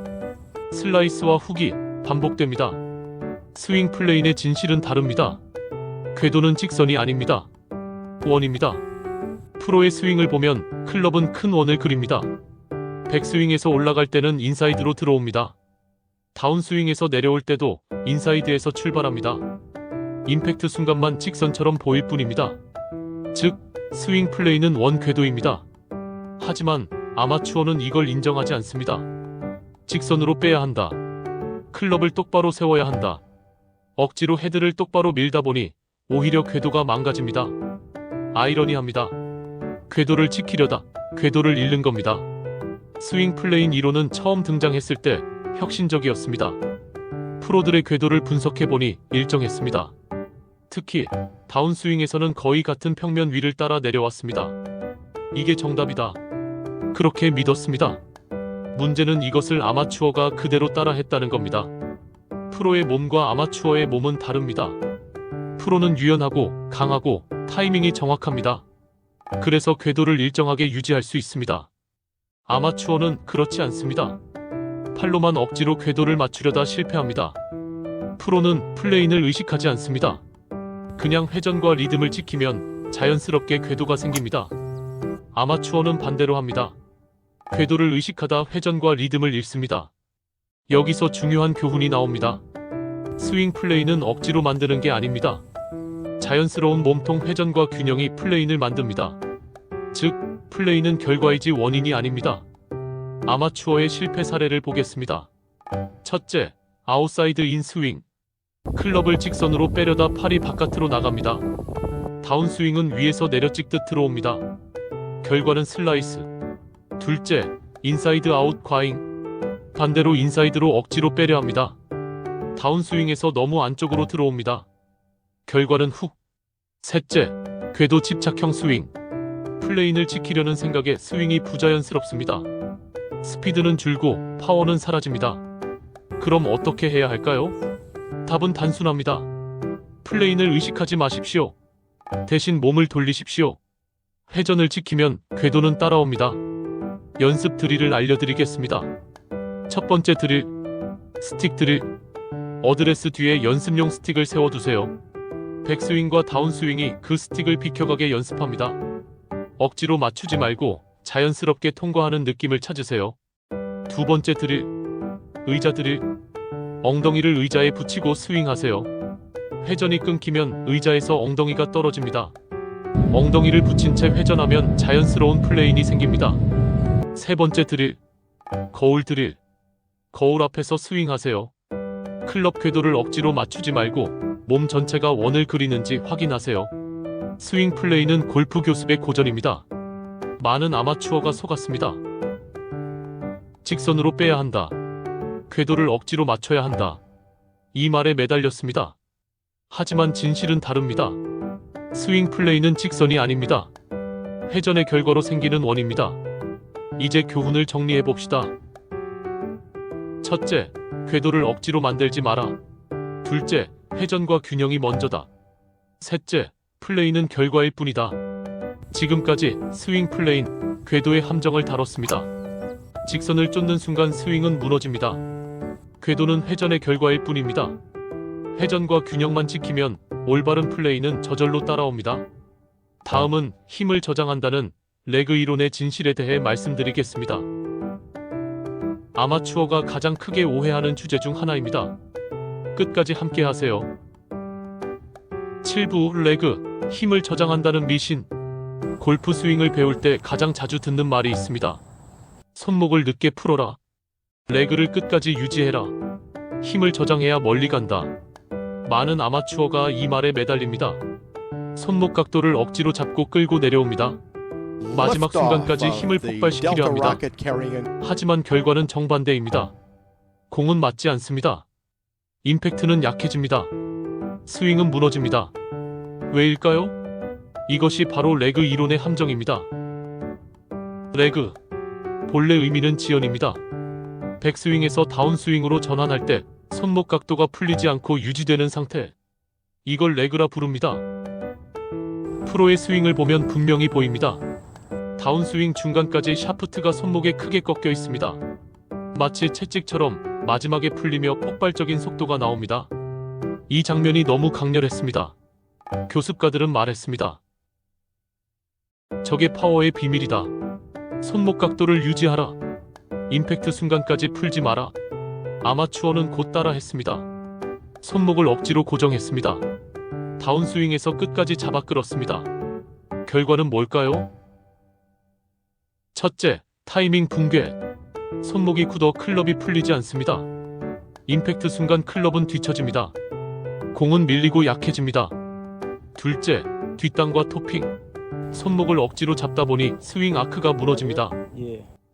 슬라이스와 훅이 반복됩니다. 스윙 플레인의 진실은 다릅니다. 궤도는 직선이 아닙니다. 원입니다. 프로의 스윙을 보면 클럽은 큰 원을 그립니다. 백스윙에서 올라갈 때는 인사이드로 들어옵니다. 다운스윙에서 내려올 때도 인사이드에서 출발합니다. 임팩트 순간만 직선처럼 보일 뿐입니다. 즉, 스윙 플레이는 원 궤도입니다. 하지만 아마추어는 이걸 인정하지 않습니다. 직선으로 빼야 한다. 클럽을 똑바로 세워야 한다. 억지로 헤드를 똑바로 밀다 보니 오히려 궤도가 망가집니다. 아이러니합니다. 궤도를 지키려다 궤도를 잃는 겁니다. 스윙 플레인 이론은 처음 등장했을 때 혁신적이었습니다. 프로들의 궤도를 분석해보니 일정했습니다. 특히 다운스윙에서는 거의 같은 평면 위를 따라 내려왔습니다. 이게 정답이다. 그렇게 믿었습니다. 문제는 이것을 아마추어가 그대로 따라 했다는 겁니다. 프로의 몸과 아마추어의 몸은 다릅니다. 프로는 유연하고 강하고 타이밍이 정확합니다. 그래서 궤도를 일정하게 유지할 수 있습니다. 아마추어는 그렇지 않습니다. 팔로만 억지로 궤도를 맞추려다 실패합니다. 프로는 플레인을 의식하지 않습니다. 그냥 회전과 리듬을 지키면 자연스럽게 궤도가 생깁니다. 아마추어는 반대로 합니다. 궤도를 의식하다 회전과 리듬을 잃습니다. 여기서 중요한 교훈이 나옵니다. 스윙 플레이는 억지로 만드는 게 아닙니다. 자연스러운 몸통 회전과 균형이 플레인을 만듭니다. 즉, 플레이는 결과이지 원인이 아닙니다. 아마추어의 실패 사례를 보겠습니다. 첫째, 아웃사이드 인 스윙. 클럽을 직선으로 빼려다 팔이 바깥으로 나갑니다. 다운스윙은 위에서 내려찍듯 들어옵니다. 결과는 슬라이스. 둘째, 인사이드 아웃 과잉. 반대로 인사이드로 억지로 빼려 합니다. 다운스윙에서 너무 안쪽으로 들어옵니다. 결과는 훅. 셋째, 궤도 집착형 스윙. 플레인을 지키려는 생각에 스윙이 부자연스럽습니다. 스피드는 줄고 파워는 사라집니다. 그럼 어떻게 해야 할까요? 답은 단순합니다. 플레인을 의식하지 마십시오. 대신 몸을 돌리십시오. 회전을 지키면 궤도는 따라옵니다. 연습 드릴을 알려드리겠습니다. 첫 번째 드릴, 스틱 드릴. 어드레스 뒤에 연습용 스틱을 세워두세요. 백스윙과 다운스윙이 그 스틱을 비켜가게 연습합니다. 억지로 맞추지 말고 자연스럽게 통과하는 느낌을 찾으세요. 두 번째 드릴, 의자 드릴. 엉덩이를 의자에 붙이고 스윙하세요. 회전이 끊기면 의자에서 엉덩이가 떨어집니다. 엉덩이를 붙인 채 회전하면 자연스러운 플레인이 생깁니다. 세 번째 드릴, 거울 드릴. 거울 앞에서 스윙하세요. 클럽 궤도를 억지로 맞추지 말고 몸 전체가 원을 그리는지 확인하세요. 스윙 플레이는 골프 교습의 고전입니다. 많은 아마추어가 속았습니다. 직선으로 빼야 한다. 궤도를 억지로 맞춰야 한다. 이 말에 매달렸습니다. 하지만 진실은 다릅니다. 스윙 플레이는 직선이 아닙니다. 회전의 결과로 생기는 원입니다. 이제 교훈을 정리해 봅시다. 첫째, 궤도를 억지로 만들지 마라. 둘째, 회전과 균형이 먼저다. 셋째, 플레이는 결과일 뿐이다. 지금까지 스윙 플레인, 궤도의 함정을 다뤘습니다. 직선을 쫓는 순간 스윙은 무너집니다. 궤도는 회전의 결과일 뿐입니다. 회전과 균형만 지키면 올바른 플레이는 저절로 따라옵니다. 다음은 힘을 저장한다는 레그 이론의 진실에 대해 말씀드리겠습니다. 아마추어가 가장 크게 오해하는 주제 중 하나입니다. 끝까지 함께 하세요. 7부 레그, 힘을 저장한다는 미신. 골프 스윙을 배울 때 가장 자주 듣는 말이 있습니다. 손목을 늦게 풀어라. 레그를 끝까지 유지해라. 힘을 저장해야 멀리 간다. 많은 아마추어가 이 말에 매달립니다. 손목 각도를 억지로 잡고 끌고 내려옵니다. 마지막 순간까지 힘을 폭발시키려 합니다. 하지만 결과는 정반대입니다. 공은 맞지 않습니다. 임팩트는 약해집니다. 스윙은 무너집니다. 왜일까요? 이것이 바로 레그 이론의 함정입니다. 레그, 본래 의미는 지연입니다. 백스윙에서 다운스윙으로 전환할 때 손목 각도가 풀리지 않고 유지되는 상태. 이걸 레그라 부릅니다. 프로의 스윙을 보면 분명히 보입니다. 다운스윙 중간까지 샤프트가 손목에 크게 꺾여 있습니다. 마치 채찍처럼 마지막에 풀리며 폭발적인 속도가 나옵니다. 이 장면이 너무 강렬했습니다. 교습가들은 말했습니다. 저게 파워의 비밀이다. 손목 각도를 유지하라. 임팩트 순간까지 풀지 마라. 아마추어는 곧 따라 했습니다. 손목을 억지로 고정했습니다. 다운스윙에서 끝까지 잡아 끌었습니다. 결과는 뭘까요? 첫째, 타이밍 붕괴. 손목이 굳어 클럽이 풀리지 않습니다. 임팩트 순간 클럽은 뒤처집니다. 공은 밀리고 약해집니다. 둘째, 뒷땅과 토핑. 손목을 억지로 잡다 보니 스윙 아크가 무너집니다.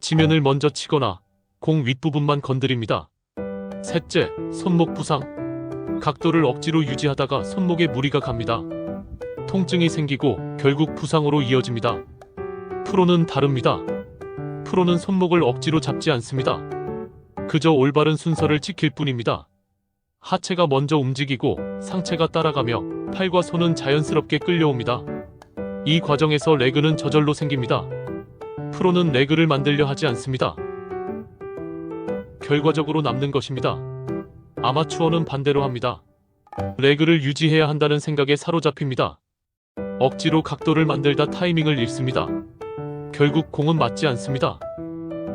지면을 먼저 치거나 공 윗부분만 건드립니다. 셋째, 손목 부상. 각도를 억지로 유지하다가 손목에 무리가 갑니다. 통증이 생기고 결국 부상으로 이어집니다. 프로는 다릅니다. 프로는 손목을 억지로 잡지 않습니다. 그저 올바른 순서를 지킬 뿐입니다. 하체가 먼저 움직이고 상체가 따라가며 팔과 손은 자연스럽게 끌려옵니다. 이 과정에서 레그는 저절로 생깁니다. 프로는 레그를 만들려 하지 않습니다. 결과적으로 남는 것입니다. 아마추어는 반대로 합니다. 레그를 유지해야 한다는 생각에 사로잡힙니다. 억지로 각도를 만들다 타이밍을 잃습니다. 결국 공은 맞지 않습니다.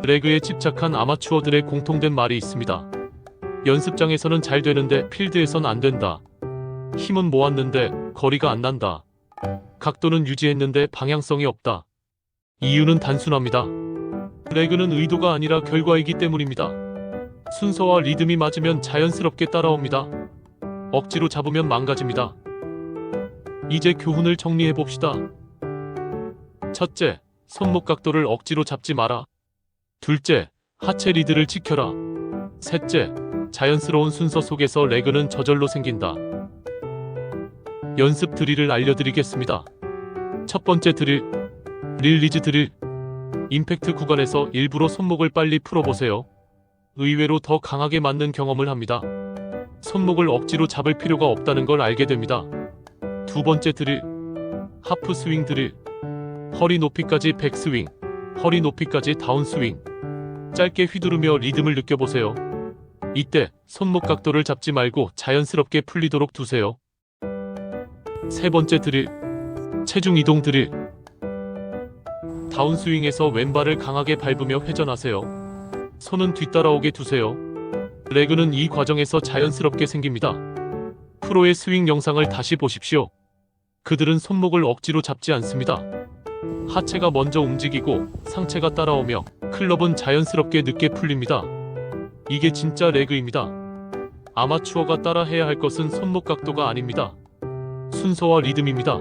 레그에 집착한 아마추어들의 공통된 말이 있습니다. 연습장에서는 잘 되는데 필드에선 안 된다. 힘은 모았는데 거리가 안 난다. 각도는 유지했는데 방향성이 없다. 이유는 단순합니다. 레그는 의도가 아니라 결과이기 때문입니다. 순서와 리듬이 맞으면 자연스럽게 따라옵니다. 억지로 잡으면 망가집니다. 이제 교훈을 정리해봅시다. 첫째, 손목 각도를 억지로 잡지 마라. 둘째, 하체 리드를 지켜라. 셋째, 자연스러운 순서 속에서 레그는 저절로 생긴다. 연습 드릴을 알려드리겠습니다. 첫 번째 드릴, 릴리즈 드릴. 임팩트 구간에서 일부러 손목을 빨리 풀어보세요. 의외로 더 강하게 맞는 경험을 합니다. 손목을 억지로 잡을 필요가 없다는 걸 알게 됩니다. 두 번째 드릴, 하프 스윙 드릴. 허리 높이까지 백스윙, 허리 높이까지 다운스윙. 짧게 휘두르며 리듬을 느껴보세요. 이때 손목 각도를 잡지 말고 자연스럽게 풀리도록 두세요. 세 번째 드릴, 체중 이동 드릴. 다운스윙에서 왼발을 강하게 밟으며 회전하세요. 손은 뒤따라오게 두세요. 레그는 이 과정에서 자연스럽게 생깁니다. 프로의 스윙 영상을 다시 보십시오. 그들은 손목을 억지로 잡지 않습니다. 하체가 먼저 움직이고 상체가 따라오며 클럽은 자연스럽게 늦게 풀립니다. 이게 진짜 레그입니다. 아마추어가 따라해야 할 것은 손목 각도가 아닙니다. 순서와 리듬입니다.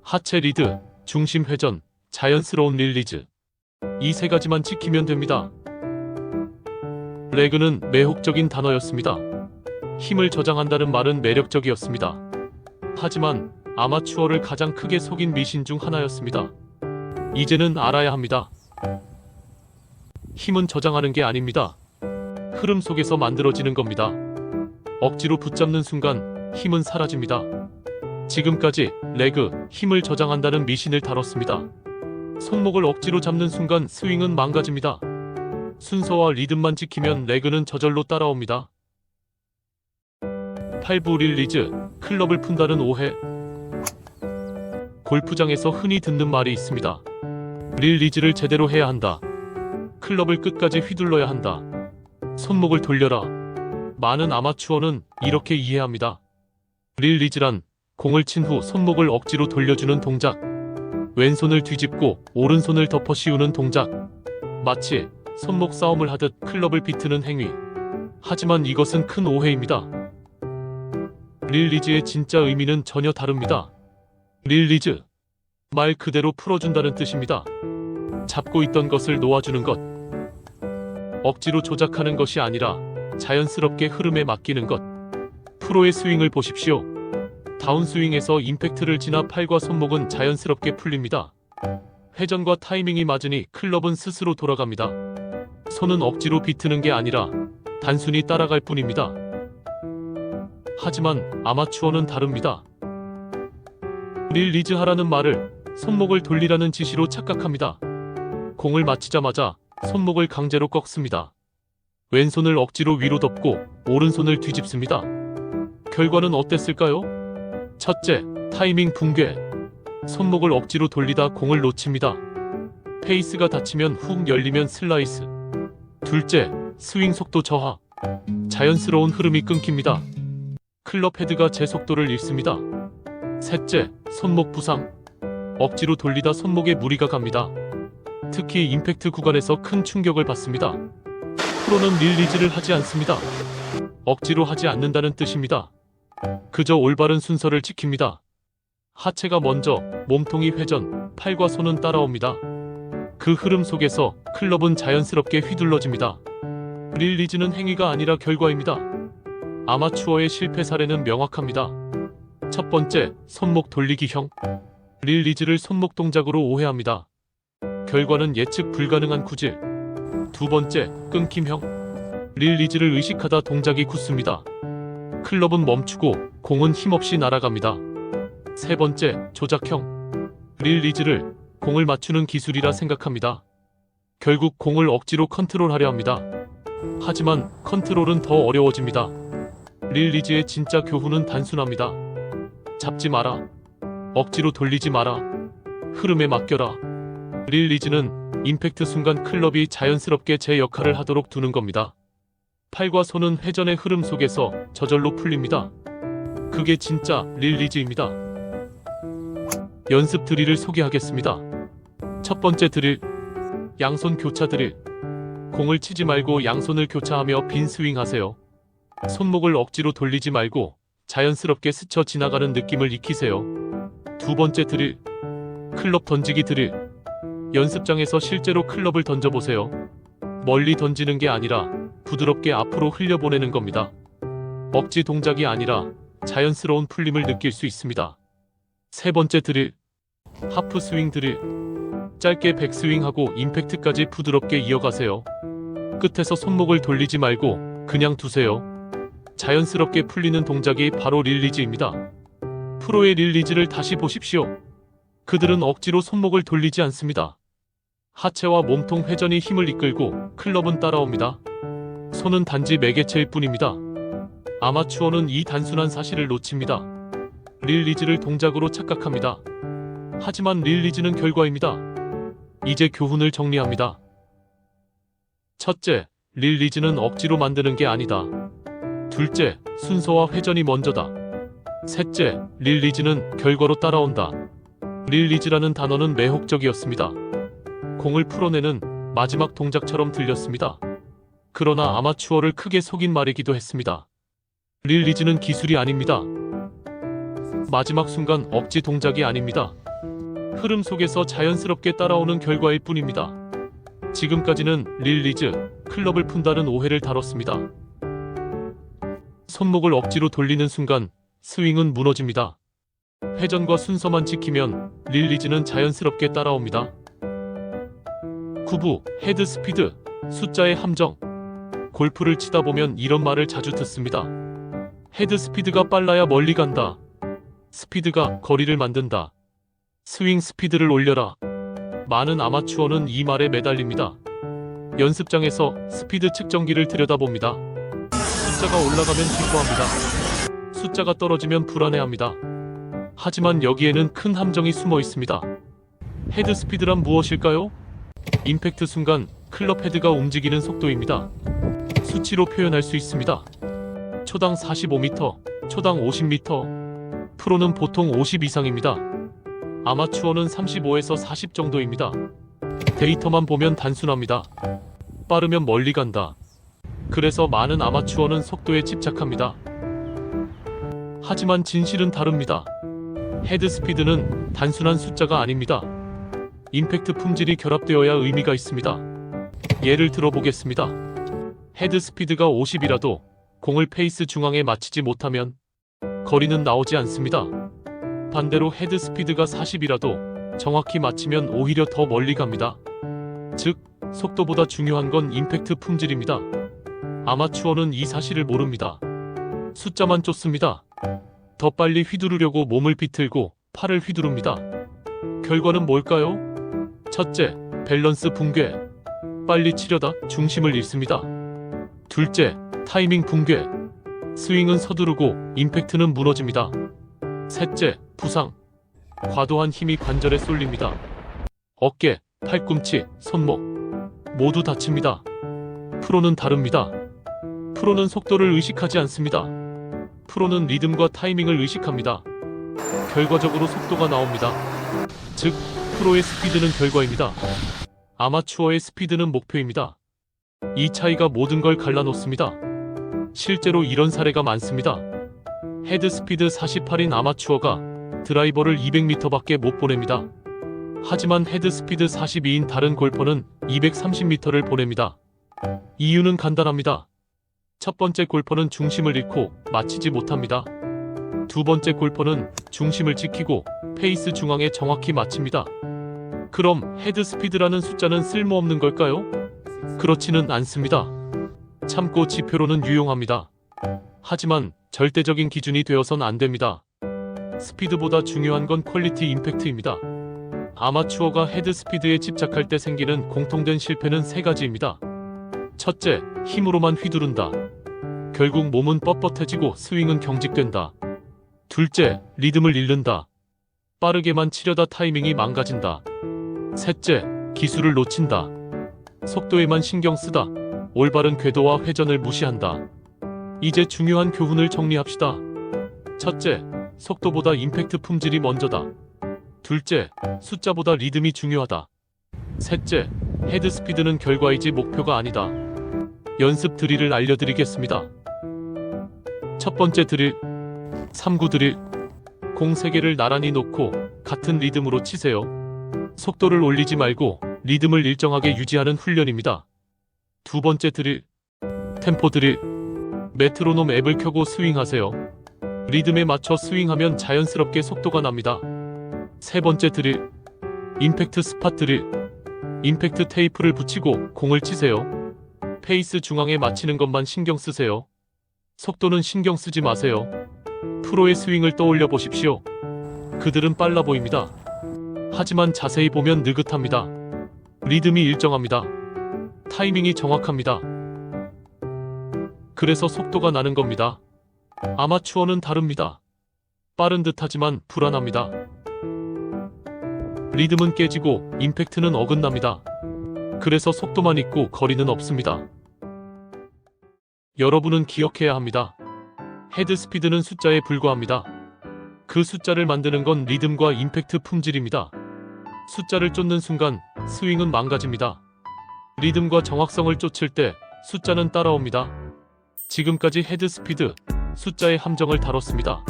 하체 리드, 중심 회전, 자연스러운 릴리즈. 이 세 가지만 지키면 됩니다. 레그는 매혹적인 단어였습니다. 힘을 저장한다는 말은 매력적이었습니다. 하지만 아마추어를 가장 크게 속인 미신 중 하나였습니다. 이제는 알아야 합니다. 힘은 저장하는 게 아닙니다. 흐름 속에서 만들어지는 겁니다. 억지로 붙잡는 순간 힘은 사라집니다. 지금까지 레그, 힘을 저장한다는 미신을 다뤘습니다. 손목을 억지로 잡는 순간 스윙은 망가집니다. 순서와 리듬만 지키면 레그는 저절로 따라옵니다. 8부 릴리즈, 클럽을 푼다는 오해. 골프장에서 흔히 듣는 말이 있습니다. 릴리즈를 제대로 해야 한다. 클럽을 끝까지 휘둘러야 한다. 손목을 돌려라. 많은 아마추어는 이렇게 이해합니다. 릴리즈란 공을 친 후 손목을 억지로 돌려주는 동작. 왼손을 뒤집고 오른손을 덮어 씌우는 동작. 마치 손목 싸움을 하듯 클럽을 비트는 행위. 하지만 이것은 큰 오해입니다. 릴리즈의 진짜 의미는 전혀 다릅니다. 릴리즈, 말 그대로 풀어준다는 뜻입니다. 잡고 있던 것을 놓아주는 것. 억지로 조작하는 것이 아니라 자연스럽게 흐름에 맡기는 것. 프로의 스윙을 보십시오. 다운스윙에서 임팩트를 지나 팔과 손목은 자연스럽게 풀립니다. 회전과 타이밍이 맞으니 클럽은 스스로 돌아갑니다. 손은 억지로 비트는 게 아니라 단순히 따라갈 뿐입니다. 하지만 아마추어는 다릅니다. 릴리즈 하라는 말을 손목을 돌리라는 지시로 착각합니다. 공을 맞히자마자 손목을 강제로 꺾습니다. 왼손을 억지로 위로 덮고 오른손을 뒤집습니다. 결과는 어땠을까요? 첫째, 타이밍 붕괴. 손목을 억지로 돌리다 공을 놓칩니다. 페이스가 닫히면 훅 열리면 슬라이스. 둘째, 스윙 속도 저하. 자연스러운 흐름이 끊깁니다. 클럽 헤드가 제 속도를 잃습니다. 셋째, 손목 부상. 억지로 돌리다 손목에 무리가 갑니다. 특히 임팩트 구간에서 큰 충격을 받습니다. 프로는 릴리즈를 하지 않습니다. 억지로 하지 않는다는 뜻입니다. 그저 올바른 순서를 지킵니다. 하체가 먼저, 몸통이 회전, 팔과 손은 따라옵니다. 그 흐름 속에서 클럽은 자연스럽게 휘둘러집니다. 릴리즈는 행위가 아니라 결과입니다. 아마추어의 실패 사례는 명확합니다. 첫 번째, 손목 돌리기형. 릴리즈를 손목 동작으로 오해합니다. 결과는 예측 불가능한 구질. 두 번째, 끊김형. 릴리즈를 의식하다 동작이 굳습니다. 클럽은 멈추고 공은 힘없이 날아갑니다. 세 번째, 조작형. 릴리즈를 공을 맞추는 기술이라 생각합니다. 결국 공을 억지로 컨트롤하려 합니다. 하지만 컨트롤은 더 어려워집니다. 릴리즈의 진짜 교훈은 단순합니다. 잡지 마라. 억지로 돌리지 마라. 흐름에 맡겨라. 릴리즈는 임팩트 순간 클럽이 자연스럽게 제 역할을 하도록 두는 겁니다. 팔과 손은 회전의 흐름 속에서 저절로 풀립니다. 그게 진짜 릴리즈입니다. 연습 드릴을 소개하겠습니다. 첫 번째 드릴, 양손 교차 드릴. 공을 치지 말고 양손을 교차하며 빈 스윙 하세요. 손목을 억지로 돌리지 말고 자연스럽게 스쳐 지나가는 느낌을 익히세요. 두 번째 드릴, 클럽 던지기 드릴. 연습장에서 실제로 클럽을 던져보세요. 멀리 던지는 게 아니라 부드럽게 앞으로 흘려보내는 겁니다. 억지 동작이 아니라 자연스러운 풀림을 느낄 수 있습니다. 세 번째 드릴, 하프 스윙 드릴. 짧게 백스윙하고 임팩트까지 부드럽게 이어가세요. 끝에서 손목을 돌리지 말고 그냥 두세요. 자연스럽게 풀리는 동작이 바로 릴리즈입니다. 프로의 릴리즈를 다시 보십시오. 그들은 억지로 손목을 돌리지 않습니다. 하체와 몸통 회전이 힘을 이끌고 클럽은 따라옵니다. 손은 단지 매개체일 뿐입니다. 아마추어는 이 단순한 사실을 놓칩니다. 릴리즈를 동작으로 착각합니다. 하지만 릴리즈는 결과입니다. 이제 교훈을 정리합니다. 첫째, 릴리즈는 억지로 만드는 게 아니다. 둘째, 순서와 회전이 먼저다. 셋째, 릴리즈는 결과로 따라온다. 릴리즈라는 단어는 매혹적이었습니다. 공을 풀어내는 마지막 동작처럼 들렸습니다. 그러나 아마추어를 크게 속인 말이기도 했습니다. 릴리즈는 기술이 아닙니다. 마지막 순간 억지 동작이 아닙니다. 흐름 속에서 자연스럽게 따라오는 결과일 뿐입니다. 지금까지는 릴리즈, 클럽을 푼다는 오해를 다뤘습니다. 손목을 억지로 돌리는 순간 스윙은 무너집니다. 회전과 순서만 지키면 릴리즈는 자연스럽게 따라옵니다. 9부, 헤드 스피드, 숫자의 함정. 골프를 치다 보면 이런 말을 자주 듣습니다. 헤드 스피드가 빨라야 멀리 간다. 스피드가 거리를 만든다. 스윙 스피드를 올려라. 많은 아마추어는 이 말에 매달립니다. 연습장에서 스피드 측정기를 들여다봅니다. 숫자가 올라가면 기뻐합니다. 숫자가 떨어지면 불안해합니다. 하지만 여기에는 큰 함정이 숨어 있습니다. 헤드 스피드란 무엇일까요? 임팩트 순간 클럽 헤드가 움직이는 속도입니다. 수치로 표현할 수 있습니다. 초당 45m, 초당 50m, 프로는 보통 50 이상입니다. 아마추어는 35에서 40 정도입니다. 데이터만 보면 단순합니다. 빠르면 멀리 간다. 그래서 많은 아마추어는 속도에 집착합니다. 하지만 진실은 다릅니다. 헤드 스피드는 단순한 숫자가 아닙니다. 임팩트 품질이 결합되어야 의미가 있습니다. 예를 들어보겠습니다. 헤드 스피드가 50이라도 공을 페이스 중앙에 맞히지 못하면 거리는 나오지 않습니다. 반대로 헤드 스피드가 40이라도 정확히 맞히면 오히려 더 멀리 갑니다. 즉, 속도보다 중요한 건 임팩트 품질입니다. 아마추어는 이 사실을 모릅니다. 숫자만 쫓습니다. 더 빨리 휘두르려고 몸을 비틀고 팔을 휘두릅니다. 결과는 뭘까요? 첫째, 밸런스 붕괴. 빨리 치려다 중심을 잃습니다. 둘째, 타이밍 붕괴. 스윙은 서두르고 임팩트는 무너집니다. 셋째, 부상. 과도한 힘이 관절에 쏠립니다. 어깨, 팔꿈치, 손목 모두 다칩니다. 프로는 다릅니다. 프로는 속도를 의식하지 않습니다. 프로는 리듬과 타이밍을 의식합니다. 결과적으로 속도가 나옵니다. 즉, 프로의 스피드는 결과입니다. 아마추어의 스피드는 목표입니다. 이 차이가 모든 걸 갈라놓습니다. 실제로 이런 사례가 많습니다. 헤드 스피드 48인 아마추어가 드라이버를 200m밖에 못 보냅니다. 하지만 헤드 스피드 42인 다른 골퍼는 230m를 보냅니다. 이유는 간단합니다. 첫 번째 골퍼는 중심을 잃고 맞히지 못합니다. 두 번째 골퍼는 중심을 지키고 페이스 중앙에 정확히 맞춥니다. 그럼 헤드 스피드라는 숫자는 쓸모없는 걸까요? 그렇지는 않습니다. 참고 지표로는 유용합니다. 하지만 절대적인 기준이 되어선 안 됩니다. 스피드보다 중요한 건 퀄리티 임팩트입니다. 아마추어가 헤드 스피드에 집착할 때 생기는 공통된 실패는 세 가지입니다. 첫째, 힘으로만 휘두른다. 결국 몸은 뻣뻣해지고 스윙은 경직된다. 둘째, 리듬을 잃는다. 빠르게만 치려다 타이밍이 망가진다. 셋째, 기술을 놓친다. 속도에만 신경 쓰다. 올바른 궤도와 회전을 무시한다. 이제 중요한 교훈을 정리합시다. 첫째, 속도보다 임팩트 품질이 먼저다. 둘째, 숫자보다 리듬이 중요하다. 셋째, 헤드 스피드는 결과이지 목표가 아니다. 연습 드릴을 알려드리겠습니다. 첫 번째 드릴, 3구 드릴. 공 3개를 나란히 놓고 같은 리듬으로 치세요. 속도를 올리지 말고 리듬을 일정하게 유지하는 훈련입니다. 두 번째 드릴, 템포 드릴. 메트로놈 앱을 켜고 스윙하세요. 리듬에 맞춰 스윙하면 자연스럽게 속도가 납니다. 세 번째 드릴, 임팩트 스팟 드릴. 임팩트 테이프를 붙이고 공을 치세요. 페이스 중앙에 맞히는 것만 신경 쓰세요. 속도는 신경 쓰지 마세요. 프로의 스윙을 떠올려 보십시오. 그들은 빨라 보입니다. 하지만 자세히 보면 느긋합니다. 리듬이 일정합니다. 타이밍이 정확합니다. 그래서 속도가 나는 겁니다. 아마추어는 다릅니다. 빠른 듯하지만 불안합니다. 리듬은 깨지고 임팩트는 어긋납니다. 그래서 속도만 있고 거리는 없습니다. 여러분은 기억해야 합니다. 헤드 스피드는 숫자에 불과합니다. 그 숫자를 만드는 건 리듬과 임팩트 품질입니다. 숫자를 쫓는 순간 스윙은 망가집니다. 리듬과 정확성을 쫓을 때 숫자는 따라옵니다. 지금까지 헤드 스피드, 숫자의 함정을 다뤘습니다.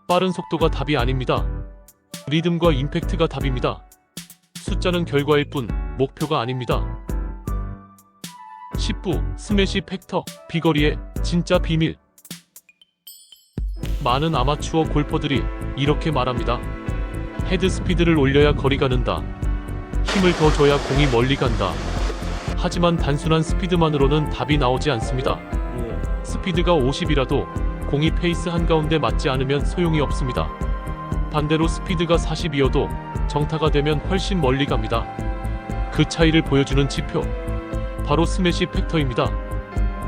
빠른 속도가 답이 아닙니다. 리듬과 임팩트가 답입니다. 숫자는 결과일 뿐 목표가 아닙니다. 10부 스매시 팩터, 비거리의 진짜 비밀. 많은 아마추어 골퍼들이 이렇게 말합니다. 헤드 스피드를 올려야 거리가 는다. 힘을 더 줘야 공이 멀리 간다. 하지만 단순한 스피드만으로는 답이 나오지 않습니다. 스피드가 50이라도 공이 페이스 한가운데 맞지 않으면 소용이 없습니다. 반대로 스피드가 40이어도 정타가 되면 훨씬 멀리 갑니다. 그 차이를 보여주는 지표, 바로 스매시 팩터입니다.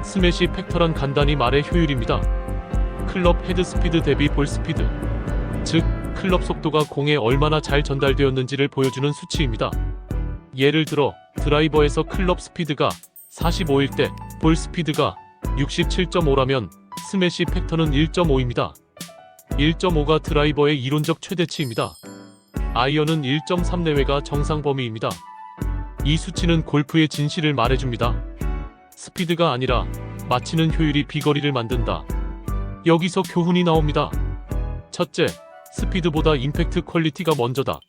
스매시 팩터란 간단히 말해 효율입니다. 클럽 헤드 스피드 대비 볼 스피드, 즉 클럽 속도가 공에 얼마나 잘 전달되었는지를 보여주는 수치입니다. 예를 들어 드라이버에서 클럽 스피드가 45일 때 볼 스피드가 67.5라면 스매시 팩터는 1.5입니다. 1.5가 드라이버의 이론적 최대치입니다. 아이언은 1.3 내외가 정상 범위입니다. 이 수치는 골프의 진실을 말해줍니다. 스피드가 아니라 맞히는 효율이 비거리를 만든다. 여기서 교훈이 나옵니다. 첫째, 스피드보다 임팩트 퀄리티가 먼저다.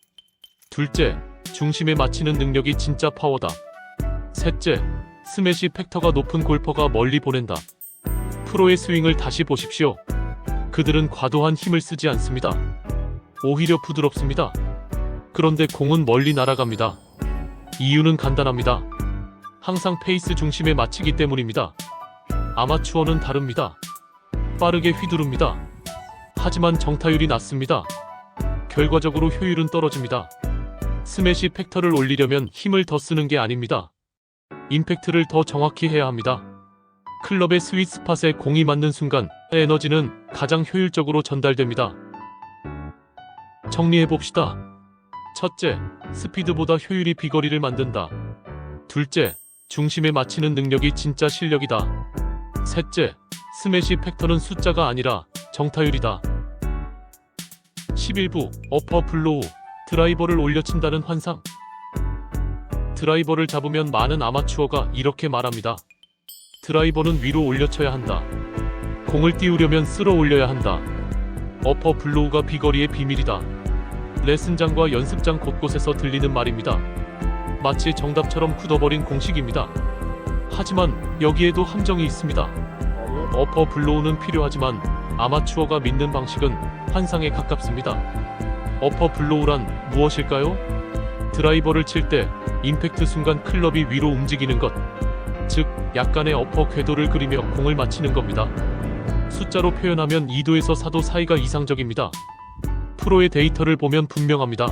둘째, 중심에 맞히는 능력이 진짜 파워다. 셋째, 스매시 팩터가 높은 골퍼가 멀리 보낸다. 프로의 스윙을 다시 보십시오. 그들은 과도한 힘을 쓰지 않습니다. 오히려 부드럽습니다. 그런데 공은 멀리 날아갑니다. 이유는 간단합니다. 항상 페이스 중심에 맞히기 때문입니다. 아마추어는 다릅니다. 빠르게 휘두릅니다. 하지만 정타율이 낮습니다. 결과적으로 효율은 떨어집니다. 스매시 팩터를 올리려면 힘을 더 쓰는 게 아닙니다. 임팩트를 더 정확히 해야 합니다. 클럽의 스윗 스팟에 공이 맞는 순간 에너지는 가장 효율적으로 전달됩니다. 정리해봅시다. 첫째, 스피드보다 효율이 비거리를 만든다. 둘째, 중심에 맞히는 능력이 진짜 실력이다. 셋째, 스매시 팩터는 숫자가 아니라 정타율이다. 11부 어퍼 블로우, 드라이버를 올려친다는 환상. 드라이버를 잡으면 많은 아마추어가 이렇게 말합니다. 드라이버는 위로 올려쳐야 한다. 공을 띄우려면 쓸어 올려야 한다. 어퍼 블로우가 비거리의 비밀이다. 레슨장과 연습장 곳곳에서 들리는 말입니다. 마치 정답처럼 굳어버린 공식입니다. 하지만 여기에도 함정이 있습니다. 어퍼 블로우는 필요하지만 아마추어가 믿는 방식은 환상에 가깝습니다. 어퍼 블로우란 무엇일까요? 드라이버를 칠 때 임팩트 순간 클럽이 위로 움직이는 것, 즉 약간의 어퍼 궤도를 그리며 공을 맞히는 겁니다. 숫자로 표현하면 2도에서 4도 사이가 이상적입니다. 프로의 데이터를 보면 분명합니다.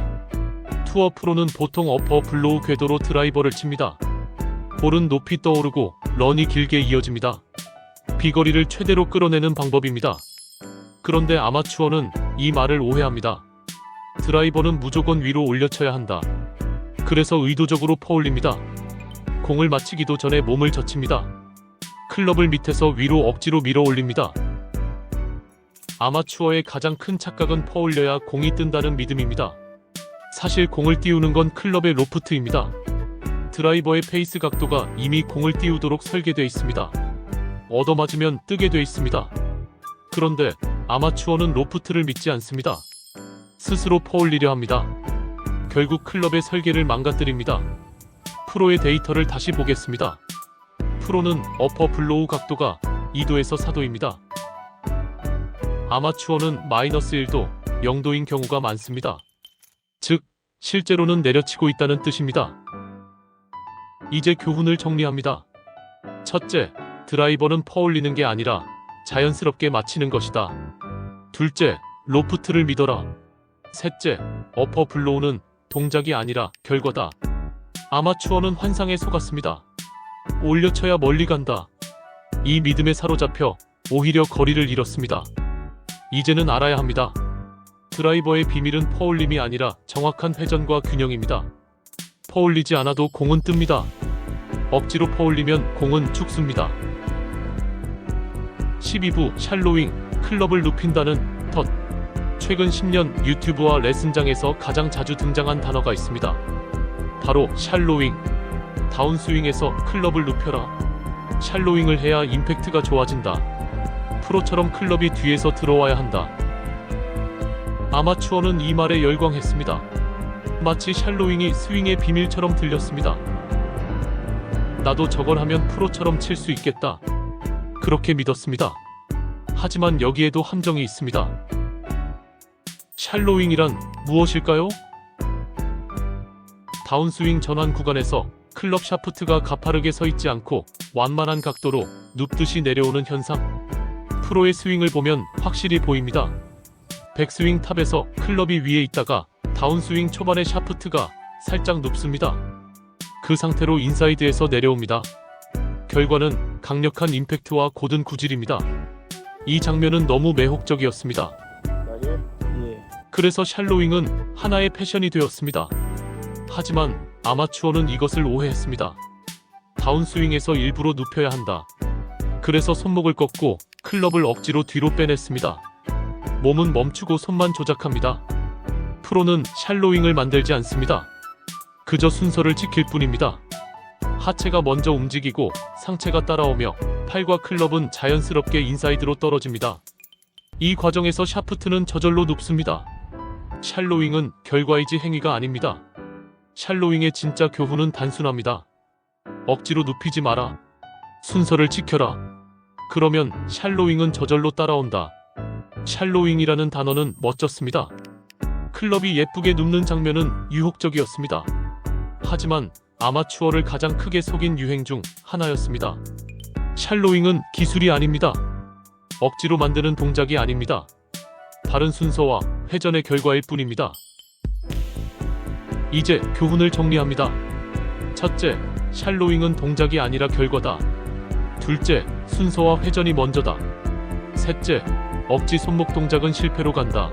투어 프로는 보통 어퍼 블로우 궤도로 드라이버를 칩니다. 볼은 높이 떠오르고 런이 길게 이어집니다. 비거리를 최대로 끌어내는 방법입니다. 그런데 아마추어는 이 말을 오해합니다. 드라이버는 무조건 위로 올려쳐야 한다. 그래서 의도적으로 퍼올립니다. 공을 맞히기도 전에 몸을 젖힙니다. 클럽을 밑에서 위로 억지로 밀어 올립니다. 아마추어의 가장 큰 착각은 퍼올려야 공이 뜬다는 믿음입니다. 사실 공을 띄우는 건 클럽의 로프트입니다. 드라이버의 페이스 각도가 이미 공을 띄우도록 설계되어 있습니다. 얻어맞으면 뜨게 되어 있습니다. 그런데 아마추어는 로프트를 믿지 않습니다. 스스로 퍼올리려 합니다. 결국 클럽의 설계를 망가뜨립니다. 프로의 데이터를 다시 보겠습니다. 프로는 어퍼 블로우 각도가 2도에서 4도입니다. 아마추어는 마이너스 1도, 0도인 경우가 많습니다. 즉, 실제로는 내려치고 있다는 뜻입니다. 이제 교훈을 정리합니다. 첫째, 드라이버는 퍼올리는 게 아니라 자연스럽게 맞히는 것이다. 둘째, 로프트를 믿어라. 셋째, 어퍼 블로우는 동작이 아니라 결과다. 아마추어는 환상에 속았습니다. 올려쳐야 멀리 간다. 이 믿음에 사로잡혀 오히려 거리를 잃었습니다. 이제는 알아야 합니다. 드라이버의 비밀은 퍼올림이 아니라 정확한 회전과 균형입니다. 퍼올리지 않아도 공은 뜹니다. 억지로 퍼올리면 공은 죽습니다. 12부 샬로잉, 클럽을 눕힌다는 덫. 최근 10년 유튜브와 레슨장에서 가장 자주 등장한 단어가 있습니다. 바로 샬로잉. 다운스윙에서 클럽을 눕혀라. 샬로잉을 해야 임팩트가 좋아진다. 프로처럼 클럽이 뒤에서 들어와야 한다. 아마추어는 이 말에 열광했습니다. 마치 샬로잉이 스윙의 비밀처럼 들렸습니다. 나도 저걸 하면 프로처럼 칠 수 있겠다. 그렇게 믿었습니다. 하지만 여기에도 함정이 있습니다. 샬로잉이란 무엇일까요? 다운스윙 전환 구간에서 클럽 샤프트가 가파르게 서 있지 않고 완만한 각도로 눕듯이 내려오는 현상. 프로의 스윙을 보면 확실히 보입니다. 백스윙 탑에서 클럽이 위에 있다가 다운스윙 초반의 샤프트가 살짝 눕습니다. 그 상태로 인사이드에서 내려옵니다. 결과는 강력한 임팩트와 고든 구질입니다. 이 장면은 너무 매혹적이었습니다. 그래서 샬로잉은 하나의 패션이 되었습니다. 하지만 아마추어는 이것을 오해했습니다. 다운스윙에서 일부러 눕혀야 한다. 그래서 손목을 꺾고 클럽을 억지로 뒤로 빼냈습니다. 몸은 멈추고 손만 조작합니다. 프로는 샬로잉을 만들지 않습니다. 그저 순서를 지킬 뿐입니다. 하체가 먼저 움직이고 상체가 따라오며 팔과 클럽은 자연스럽게 인사이드로 떨어집니다. 이 과정에서 샤프트는 저절로 눕습니다. 샬로잉은 결과이지 행위가 아닙니다. 샬로잉의 진짜 교훈은 단순합니다. 억지로 눕히지 마라. 순서를 지켜라. 그러면 샬로잉은 저절로 따라온다. 샬로잉이라는 단어는 멋졌습니다. 클럽이 예쁘게 눕는 장면은 유혹적이었습니다. 하지만 아마추어를 가장 크게 속인 유행 중 하나였습니다. 샬로잉은 기술이 아닙니다. 억지로 만드는 동작이 아닙니다. 바른 순서와 회전의 결과일 뿐입니다. 이제 교훈을 정리합니다. 첫째, 샬로잉은 동작이 아니라 결과다. 둘째, 순서와 회전이 먼저다. 셋째, 억지 손목 동작은 실패로 간다.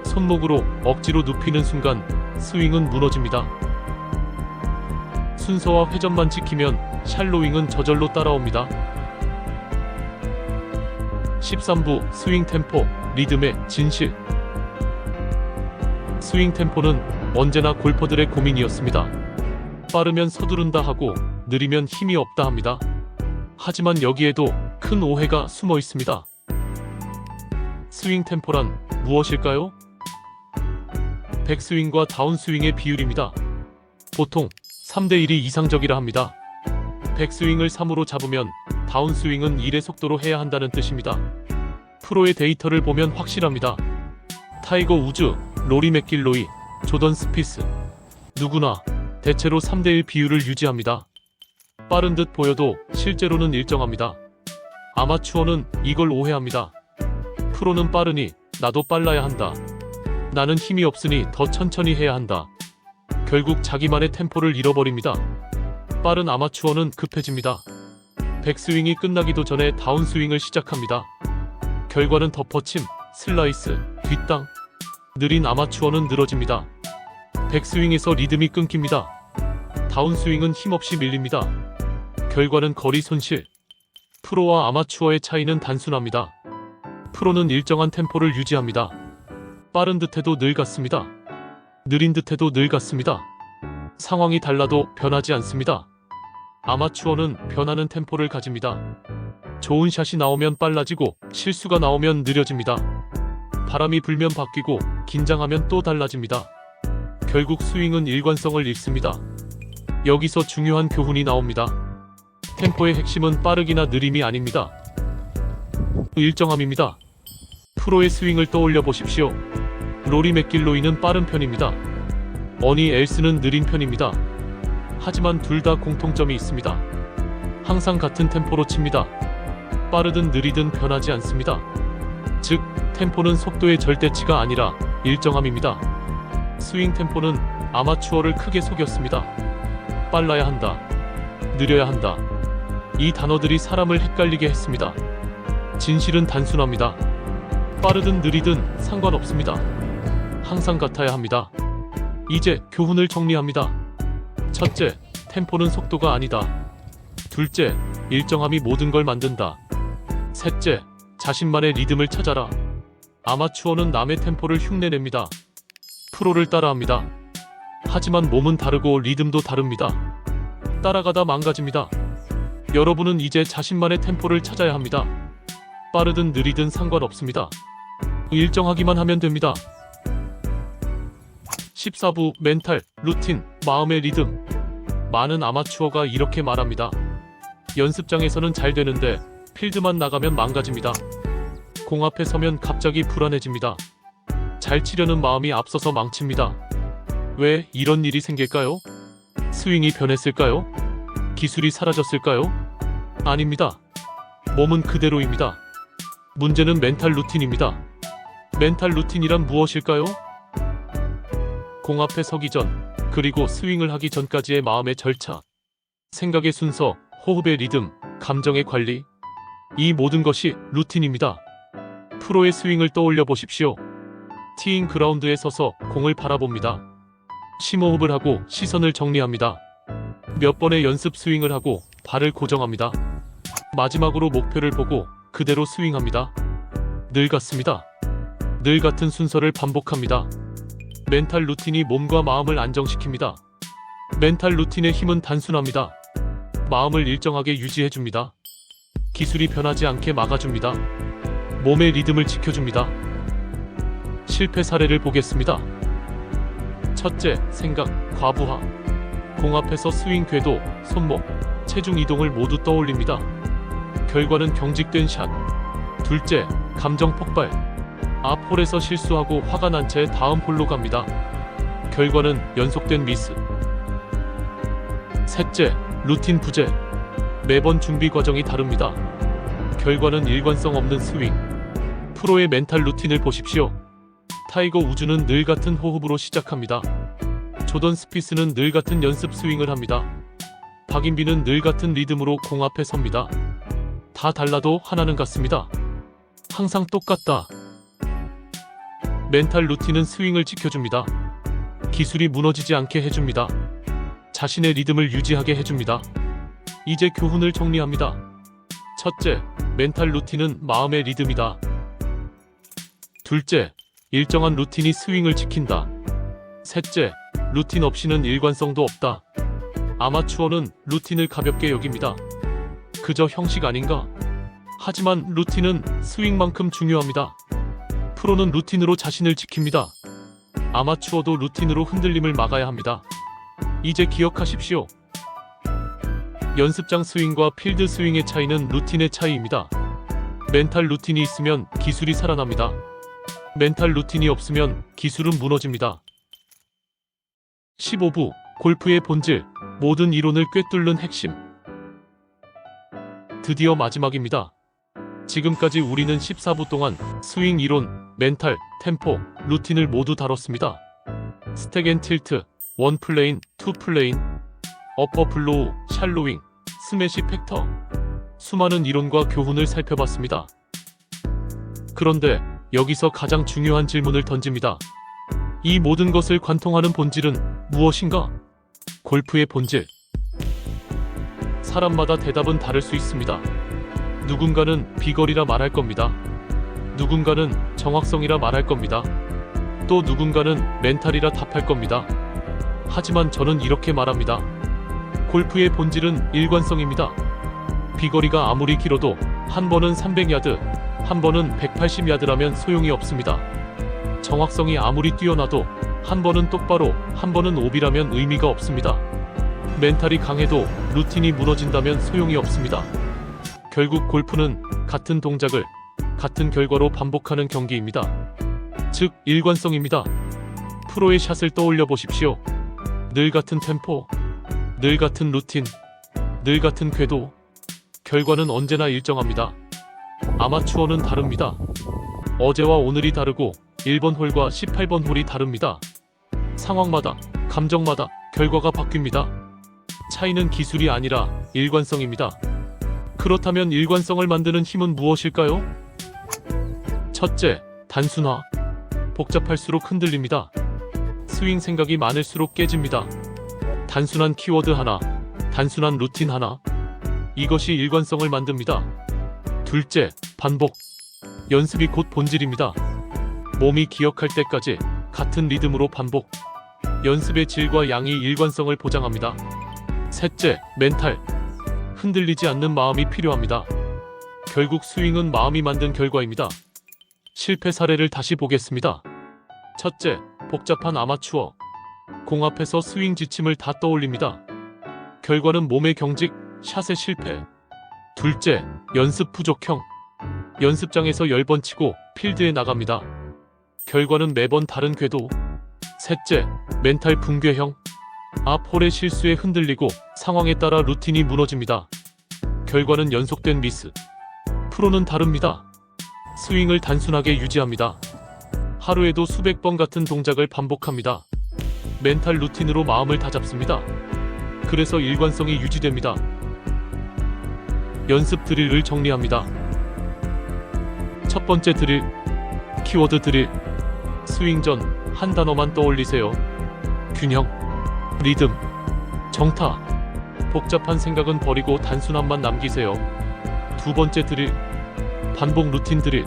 손목으로 억지로 눕히는 순간 스윙은 무너집니다. 순서와 회전만 지키면 샬로잉은 저절로 따라옵니다. 13부 스윙 템포, 리듬의 진실. 스윙 템포는 언제나 골퍼들의 고민이었습니다. 빠르면 서두른다 하고 느리면 힘이 없다 합니다. 하지만 여기에도 큰 오해가 숨어 있습니다. 스윙 템포란 무엇일까요? 백스윙과 다운스윙의 비율입니다. 보통 3대1이 이상적이라 합니다. 백스윙을 3으로 잡으면 다운스윙은 1의 속도로 해야 한다는 뜻입니다. 프로의 데이터를 보면 확실합니다. 타이거 우즈, 로리 맥길로이, 조던 스피스. 누구나 대체로 3대1 비율을 유지합니다. 빠른 듯 보여도 실제로는 일정합니다. 아마추어는 이걸 오해합니다. 프로는 빠르니 나도 빨라야 한다. 나는 힘이 없으니 더 천천히 해야 한다. 결국 자기만의 템포를 잃어버립니다. 빠른 아마추어는 급해집니다. 백스윙이 끝나기도 전에 다운스윙을 시작합니다. 결과는 덮어침, 슬라이스, 뒷땅. 느린 아마추어는 늘어집니다. 백스윙에서 리듬이 끊깁니다. 다운스윙은 힘없이 밀립니다. 결과는 거리 손실. 프로와 아마추어의 차이는 단순합니다. 프로는 일정한 템포를 유지합니다. 빠른 듯해도 늘 같습니다. 느린 듯해도 늘 같습니다. 상황이 달라도 변하지 않습니다. 아마추어는 변하는 템포를 가집니다. 좋은 샷이 나오면 빨라지고 실수가 나오면 느려집니다. 바람이 불면 바뀌고 긴장하면 또 달라집니다. 결국 스윙은 일관성을 잃습니다. 여기서 중요한 교훈이 나옵니다. 템포의 핵심은 빠르기나 느림이 아닙니다. 일정함입니다. 프로의 스윙을 떠올려 보십시오. 로리 맥길로이는 빠른 편입니다. 어니 엘스는 느린 편입니다. 하지만 둘 다 공통점이 있습니다. 항상 같은 템포로 칩니다. 빠르든 느리든 변하지 않습니다. 즉, 템포는 속도의 절대치가 아니라 일정함입니다. 스윙 템포는 아마추어를 크게 속였습니다. 빨라야 한다, 느려야 한다. 이 단어들이 사람을 헷갈리게 했습니다. 진실은 단순합니다. 빠르든 느리든 상관없습니다. 항상 같아야 합니다. 이제 교훈을 정리합니다. 첫째, 템포는 속도가 아니다. 둘째, 일정함이 모든 걸 만든다. 셋째, 자신만의 리듬을 찾아라. 아마추어는 남의 템포를 흉내냅니다. 프로를 따라합니다. 하지만 몸은 다르고 리듬도 다릅니다. 따라가다 망가집니다. 여러분은 이제 자신만의 템포를 찾아야 합니다. 빠르든 느리든 상관없습니다. 일정하기만 하면 됩니다. 14부 멘탈, 루틴, 마음의 리듬. 많은 아마추어가 이렇게 말합니다. 연습장에서는 잘 되는데 필드만 나가면 망가집니다. 공 앞에 서면 갑자기 불안해집니다. 잘 치려는 마음이 앞서서 망칩니다. 왜 이런 일이 생길까요? 스윙이 변했을까요? 기술이 사라졌을까요? 아닙니다. 몸은 그대로입니다. 문제는 멘탈 루틴입니다. 멘탈 루틴이란 무엇일까요? 공 앞에 서기 전, 그리고 스윙을 하기 전까지의 마음의 절차, 생각의 순서, 호흡의 리듬, 감정의 관리. 이 모든 것이 루틴입니다. 프로의 스윙을 떠올려 보십시오. 티잉 그라운드에 서서 공을 바라봅니다. 심호흡을 하고 시선을 정리합니다. 몇 번의 연습 스윙을 하고 발을 고정합니다. 마지막으로 목표를 보고 그대로 스윙합니다. 늘 같습니다. 늘 같은 순서를 반복합니다. 멘탈 루틴이 몸과 마음을 안정시킵니다. 멘탈 루틴의 힘은 단순합니다. 마음을 일정하게 유지해줍니다. 기술이 변하지 않게 막아줍니다. 몸의 리듬을 지켜줍니다. 실패 사례를 보겠습니다. 첫째, 생각, 과부하. 공 앞에서 스윙 궤도, 손목, 체중 이동을 모두 떠올립니다. 결과는 경직된 샷. 둘째, 감정 폭발. 앞 홀에서 실수하고 화가 난 채 다음 홀로 갑니다. 결과는 연속된 미스. 셋째, 루틴 부재. 매번 준비 과정이 다릅니다. 결과는 일관성 없는 스윙. 프로의 멘탈 루틴을 보십시오. 타이거 우즈는 늘 같은 호흡으로 시작합니다. 조던 스피스는 늘 같은 연습 스윙을 합니다. 박인비는 늘 같은 리듬으로 공 앞에 섭니다. 다 달라도 하나는 같습니다. 항상 똑같다. 멘탈 루틴은 스윙을 지켜줍니다. 기술이 무너지지 않게 해줍니다. 자신의 리듬을 유지하게 해줍니다. 이제 교훈을 정리합니다. 첫째, 멘탈 루틴은 마음의 리듬이다. 둘째, 일정한 루틴이 스윙을 지킨다. 셋째, 루틴 없이는 일관성도 없다. 아마추어는 루틴을 가볍게 여깁니다. 그저 형식 아닌가? 하지만 루틴은 스윙만큼 중요합니다. 프로는 루틴으로 자신을 지킵니다. 아마추어도 루틴으로 흔들림을 막아야 합니다. 이제 기억하십시오. 연습장 스윙과 필드 스윙의 차이는 루틴의 차이입니다. 멘탈 루틴이 있으면 기술이 살아납니다. 멘탈 루틴이 없으면 기술은 무너집니다. 15부 골프의 본질, 모든 이론을 꿰뚫는 핵심. 드디어 마지막입니다. 지금까지 우리는 14부 동안 스윙 이론, 멘탈, 템포, 루틴을 모두 다뤘습니다. 스택 앤 틸트, 원 플레인, 투 플레인, 어퍼 블로우, 샬로윙, 스매시 팩터. 수많은 이론과 교훈을 살펴봤습니다. 그런데 여기서 가장 중요한 질문을 던집니다. 이 모든 것을 관통하는 본질은 무엇인가? 골프의 본질. 사람마다 대답은 다를 수 있습니다. 누군가는 비거리라 말할 겁니다. 누군가는 정확성이라 말할 겁니다. 또 누군가는 멘탈이라 답할 겁니다. 하지만 저는 이렇게 말합니다. 골프의 본질은 일관성입니다. 비거리가 아무리 길어도 한 번은 300야드, 한 번은 180야드라면 소용이 없습니다. 정확성이 아무리 뛰어나도 한 번은 똑바로, 한 번은 오비라면 의미가 없습니다. 멘탈이 강해도 루틴이 무너진다면 소용이 없습니다. 결국 골프는 같은 동작을 같은 결과로 반복하는 경기입니다. 즉, 일관성입니다. 프로의 샷을 떠올려 보십시오. 늘 같은 템포, 늘 같은 루틴, 늘 같은 궤도. 결과는 언제나 일정합니다. 아마추어는 다릅니다. 어제와 오늘이 다르고 1번 홀과 18번 홀이 다릅니다. 상황마다, 감정마다 결과가 바뀝니다. 차이는 기술이 아니라 일관성입니다. 그렇다면 일관성을 만드는 힘은 무엇일까요? 첫째, 단순화. 복잡할수록 흔들립니다. 스윙 생각이 많을수록 깨집니다. 단순한 키워드 하나, 단순한 루틴 하나. 이것이 일관성을 만듭니다. 둘째, 반복. 연습이 곧 본질입니다. 몸이 기억할 때까지 같은 리듬으로 반복. 연습의 질과 양이 일관성을 보장합니다. 셋째, 멘탈. 흔들리지 않는 마음이 필요합니다. 결국 스윙은 마음이 만든 결과입니다. 실패 사례를 다시 보겠습니다. 첫째, 복잡한 아마추어. 공 앞에서 스윙 지침을 다 떠올립니다. 결과는 몸의 경직, 샷의 실패. 둘째, 연습 부족형. 연습장에서 10번 치고 필드에 나갑니다. 결과는 매번 다른 궤도. 셋째, 멘탈 붕괴형. 앞 홀의 실수에 흔들리고 상황에 따라 루틴이 무너집니다. 결과는 연속된 미스. 프로는 다릅니다. 스윙을 단순하게 유지합니다. 하루에도 수백 번 같은 동작을 반복합니다. 멘탈 루틴으로 마음을 다잡습니다. 그래서 일관성이 유지됩니다. 연습 드릴을 정리합니다. 첫 번째 드릴, 키워드 드릴. 스윙 전 한 단어만 떠올리세요. 균형, 리듬, 정타. 복잡한 생각은 버리고 단순함만 남기세요. 두 번째 드릴, 반복 루틴 드릴.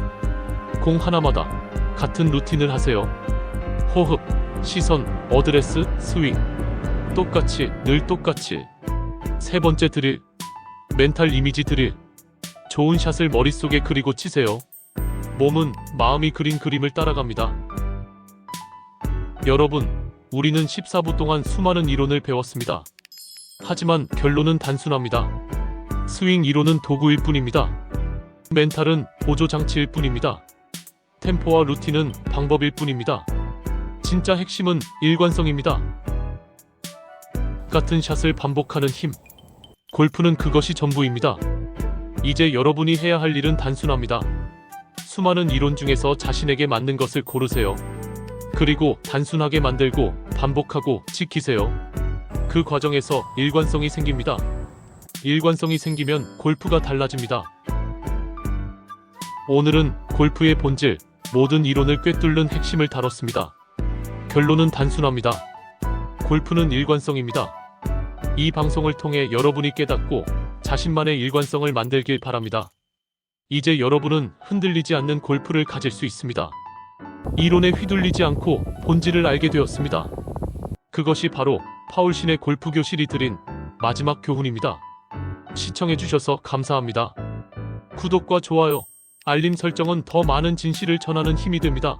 공 하나마다 같은 루틴을 하세요. 호흡, 시선, 어드레스, 스윙. 똑같이, 늘 똑같이. 세 번째 드릴, 멘탈 이미지 드릴. 좋은 샷을 머릿속에 그리고 치세요. 몸은 마음이 그린 그림을 따라갑니다. 여러분, 우리는 14부 동안 수많은 이론을 배웠습니다. 하지만 결론은 단순합니다. 스윙 이론은 도구일 뿐입니다. 멘탈은 보조 장치일 뿐입니다. 템포와 루틴은 방법일 뿐입니다. 진짜 핵심은 일관성입니다. 같은 샷을 반복하는 힘. 골프는 그것이 전부입니다. 이제 여러분이 해야 할 일은 단순합니다. 수많은 이론 중에서 자신에게 맞는 것을 고르세요. 그리고 단순하게 만들고 반복하고 지키세요. 그 과정에서 일관성이 생깁니다. 일관성이 생기면 골프가 달라집니다. 오늘은 골프의 본질, 모든 이론을 꿰뚫는 핵심을 다뤘습니다. 결론은 단순합니다. 골프는 일관성입니다. 이 방송을 통해 여러분이 깨닫고 자신만의 일관성을 만들길 바랍니다. 이제 여러분은 흔들리지 않는 골프를 가질 수 있습니다. 이론에 휘둘리지 않고 본질을 알게 되었습니다. 그것이 바로 파울신의 골프 교실이 드린 마지막 교훈입니다. 시청해주셔서 감사합니다. 구독과 좋아요, 알림 설정은 더 많은 진실을 전하는 힘이 됩니다.